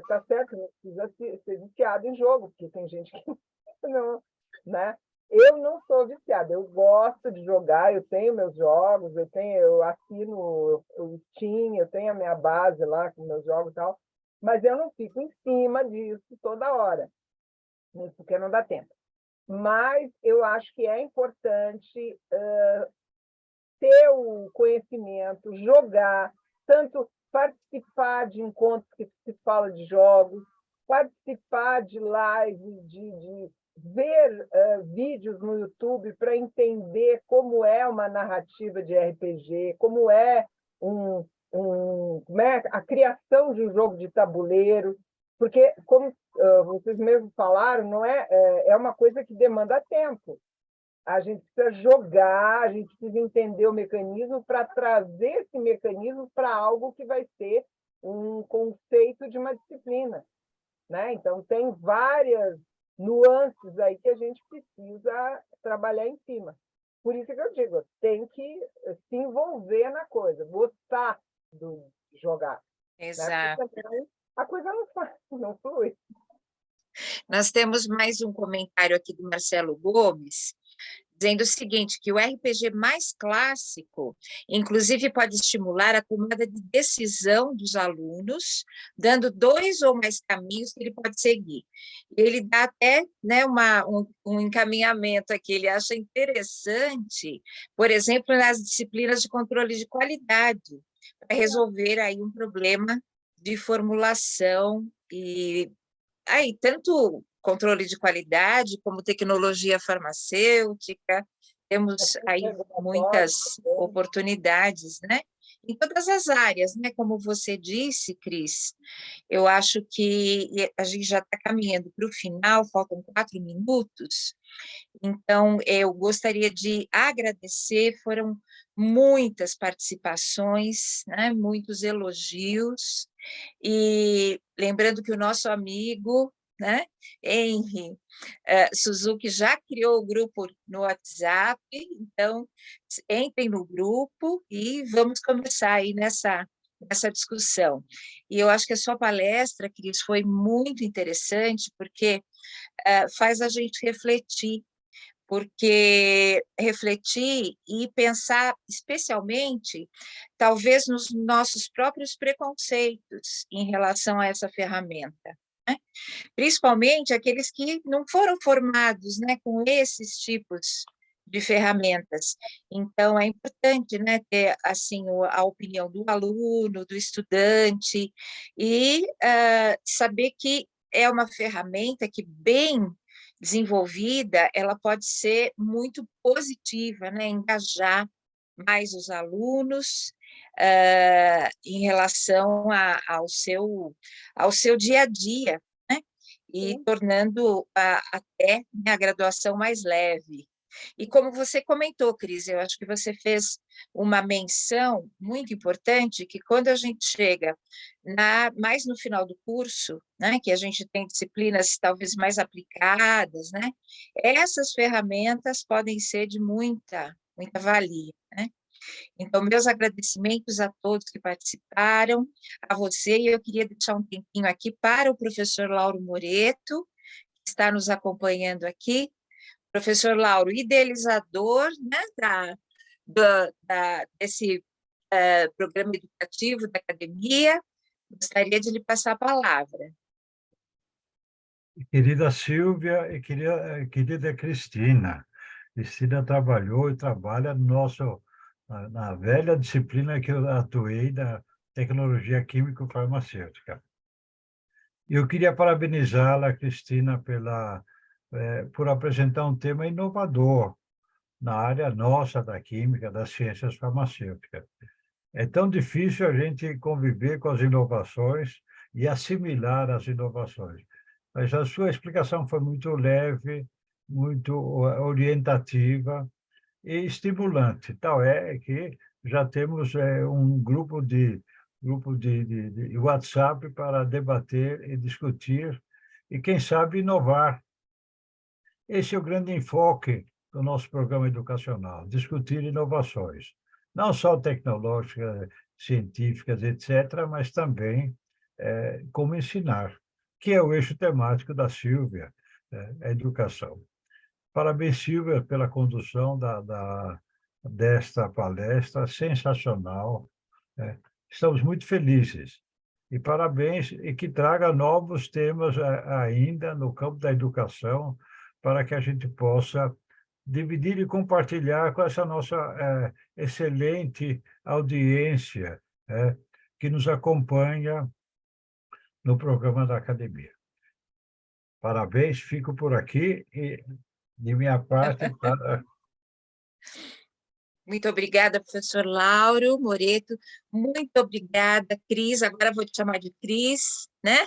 tá certo, não precisa ser viciado em jogo, porque tem gente que não, né? Eu não sou viciada, eu gosto de jogar, eu tenho meus jogos, eu assino o Steam, eu tenho a minha base lá com meus jogos e tal, mas eu não fico em cima disso toda hora, porque não dá tempo. mas eu acho que é importante ter o conhecimento, jogar, tanto participar de encontros que se fala de jogos, participar de lives, de ver vídeos no YouTube para entender como é uma narrativa de RPG, como é como é a criação de um jogo de tabuleiro, porque, como vocês mesmos falaram, não é uma coisa que demanda tempo. A gente precisa jogar, a gente precisa entender o mecanismo para trazer esse mecanismo para algo que vai ser um conceito de uma disciplina, né? Então, tem várias nuances aí que a gente precisa trabalhar em cima. Por isso que eu digo, tem que se envolver na coisa, gostar de jogar, né? Exato. Porque também a coisa não flui. Nós temos mais um comentário aqui do Marcelo Gomes, dizendo o seguinte, que o RPG mais clássico, inclusive, pode estimular a tomada de decisão dos alunos, dando 2 ou mais caminhos que ele pode seguir. Ele dá até, né, um encaminhamento aqui, ele acha interessante, por exemplo, nas disciplinas de controle de qualidade, para resolver aí um problema de formulação e aí, tanto controle de qualidade, como tecnologia farmacêutica, temos aí muitas oportunidades, né? Em todas as áreas, né? Como você disse, Cris, eu acho que a gente já está caminhando para o final, faltam 4 minutos, então eu gostaria de agradecer, foram muitas participações, né? Muitos elogios, e lembrando que o nosso amigo, né, Henry Suzuki já criou o grupo no WhatsApp, então entrem no grupo e vamos começar aí nessa discussão. E eu acho que a sua palestra, Cris, foi muito interessante, porque faz a gente refletir, porque refletir e pensar especialmente, talvez, nos nossos próprios preconceitos em relação a essa ferramenta, né? Principalmente aqueles que não foram formados, né, com esses tipos de ferramentas. Então, é importante, né, ter assim, a opinião do aluno, do estudante, e saber que é uma ferramenta que, bem desenvolvida, ela pode ser muito positiva, né, engajar mais os alunos em relação ao seu dia a dia, né, e tornando até, né, a graduação mais leve. E como você comentou, Cris, eu acho que você fez uma menção muito importante, que quando a gente chega mais no final do curso, né, que a gente tem disciplinas talvez mais aplicadas, né, essas ferramentas podem ser de muita valia, né? Então, meus agradecimentos a todos que participaram, a você, e eu queria deixar um tempinho aqui para o professor Lauro Moreto, que está nos acompanhando aqui. Professor Lauro, idealizador, né, desse programa educativo da academia, gostaria de lhe passar a palavra. Querida Silvia e querida Cristina. Cristina trabalhou e trabalha na velha disciplina que eu atuei, da tecnologia químico-farmacêutica. Eu queria parabenizá-la, Cristina, por apresentar um tema inovador na área nossa da química, das ciências farmacêuticas. É tão difícil a gente conviver com as inovações e assimilar as inovações. Mas a sua explicação foi muito leve, muito orientativa e estimulante. Tal é que já temos um grupo de WhatsApp para debater e discutir e, quem sabe, inovar. Esse é o grande enfoque do nosso programa educacional, discutir inovações, não só tecnológicas, científicas, etc., mas também como ensinar, que é o eixo temático da Silvia, a educação. Parabéns, Silvia, pela condução desta palestra sensacional. Estamos muito felizes. E parabéns, e que traga novos temas ainda no campo da educação, para que a gente possa dividir e compartilhar com essa nossa excelente audiência, que nos acompanha no programa da academia. Parabéns, fico por aqui e, de minha parte, Muito obrigada, professor Lauro Moreto. Muito obrigada, Cris. Agora vou te chamar de Cris, né?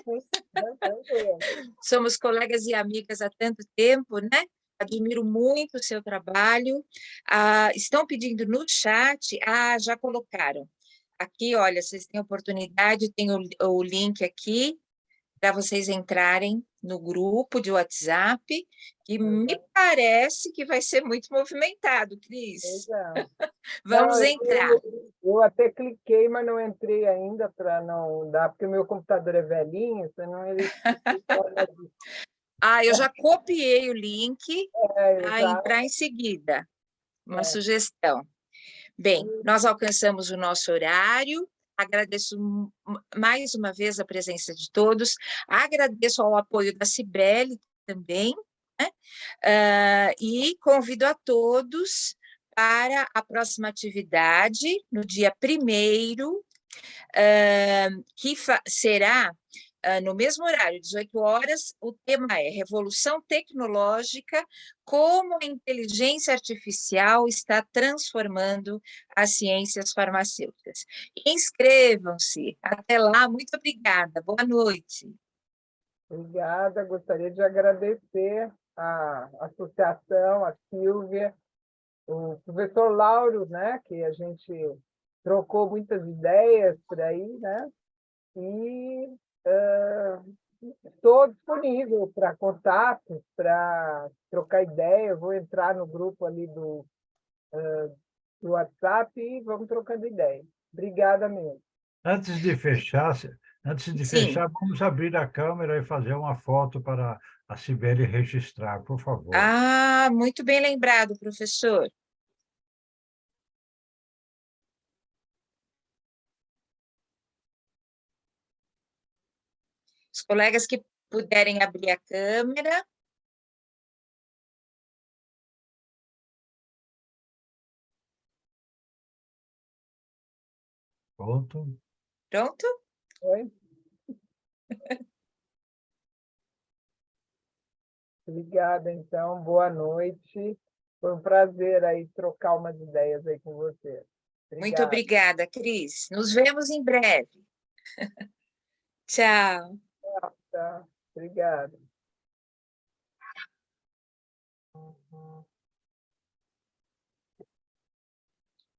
Somos colegas e amigas há tanto tempo, né? Admiro muito o seu trabalho. Estão pedindo no chat, já colocaram. Aqui, olha, vocês têm oportunidade, tem o link aqui para vocês entrarem no grupo de WhatsApp, que me parece que vai ser muito movimentado, Cris. Vamos entrar. Eu até cliquei, mas não entrei ainda para não dar, porque o meu computador é velhinho, senão ele... Eu já copiei o link para entrar em seguida. Uma sugestão. Bem, nós alcançamos o nosso horário. Agradeço mais uma vez a presença de todos. Agradeço ao apoio da Cibele também, né? E convido a todos para a próxima atividade, no dia 1º, que será no mesmo horário, 18 horas. O tema é Revolução Tecnológica, como a inteligência artificial está transformando as ciências farmacêuticas. Inscrevam-se. Até lá, muito obrigada. Boa noite. Obrigada. Gostaria de agradecer a associação, a Silvia, o professor Lauro, né, que a gente trocou muitas ideias por aí, né? E estou disponível para contatos, para trocar ideia. Eu vou entrar no grupo ali do WhatsApp e vamos trocando ideia. Obrigada mesmo. Antes de fechar, vamos abrir a câmera e fazer uma foto para a Cibele registrar, por favor. Muito bem lembrado, professor. Os colegas que puderem abrir a câmera. Pronto. Pronto? Oi? Obrigada, então. Boa noite. Foi um prazer aí trocar umas ideias aí com você. Muito obrigada, Cris. Nos vemos em breve. Tchau. Tá. Obrigada.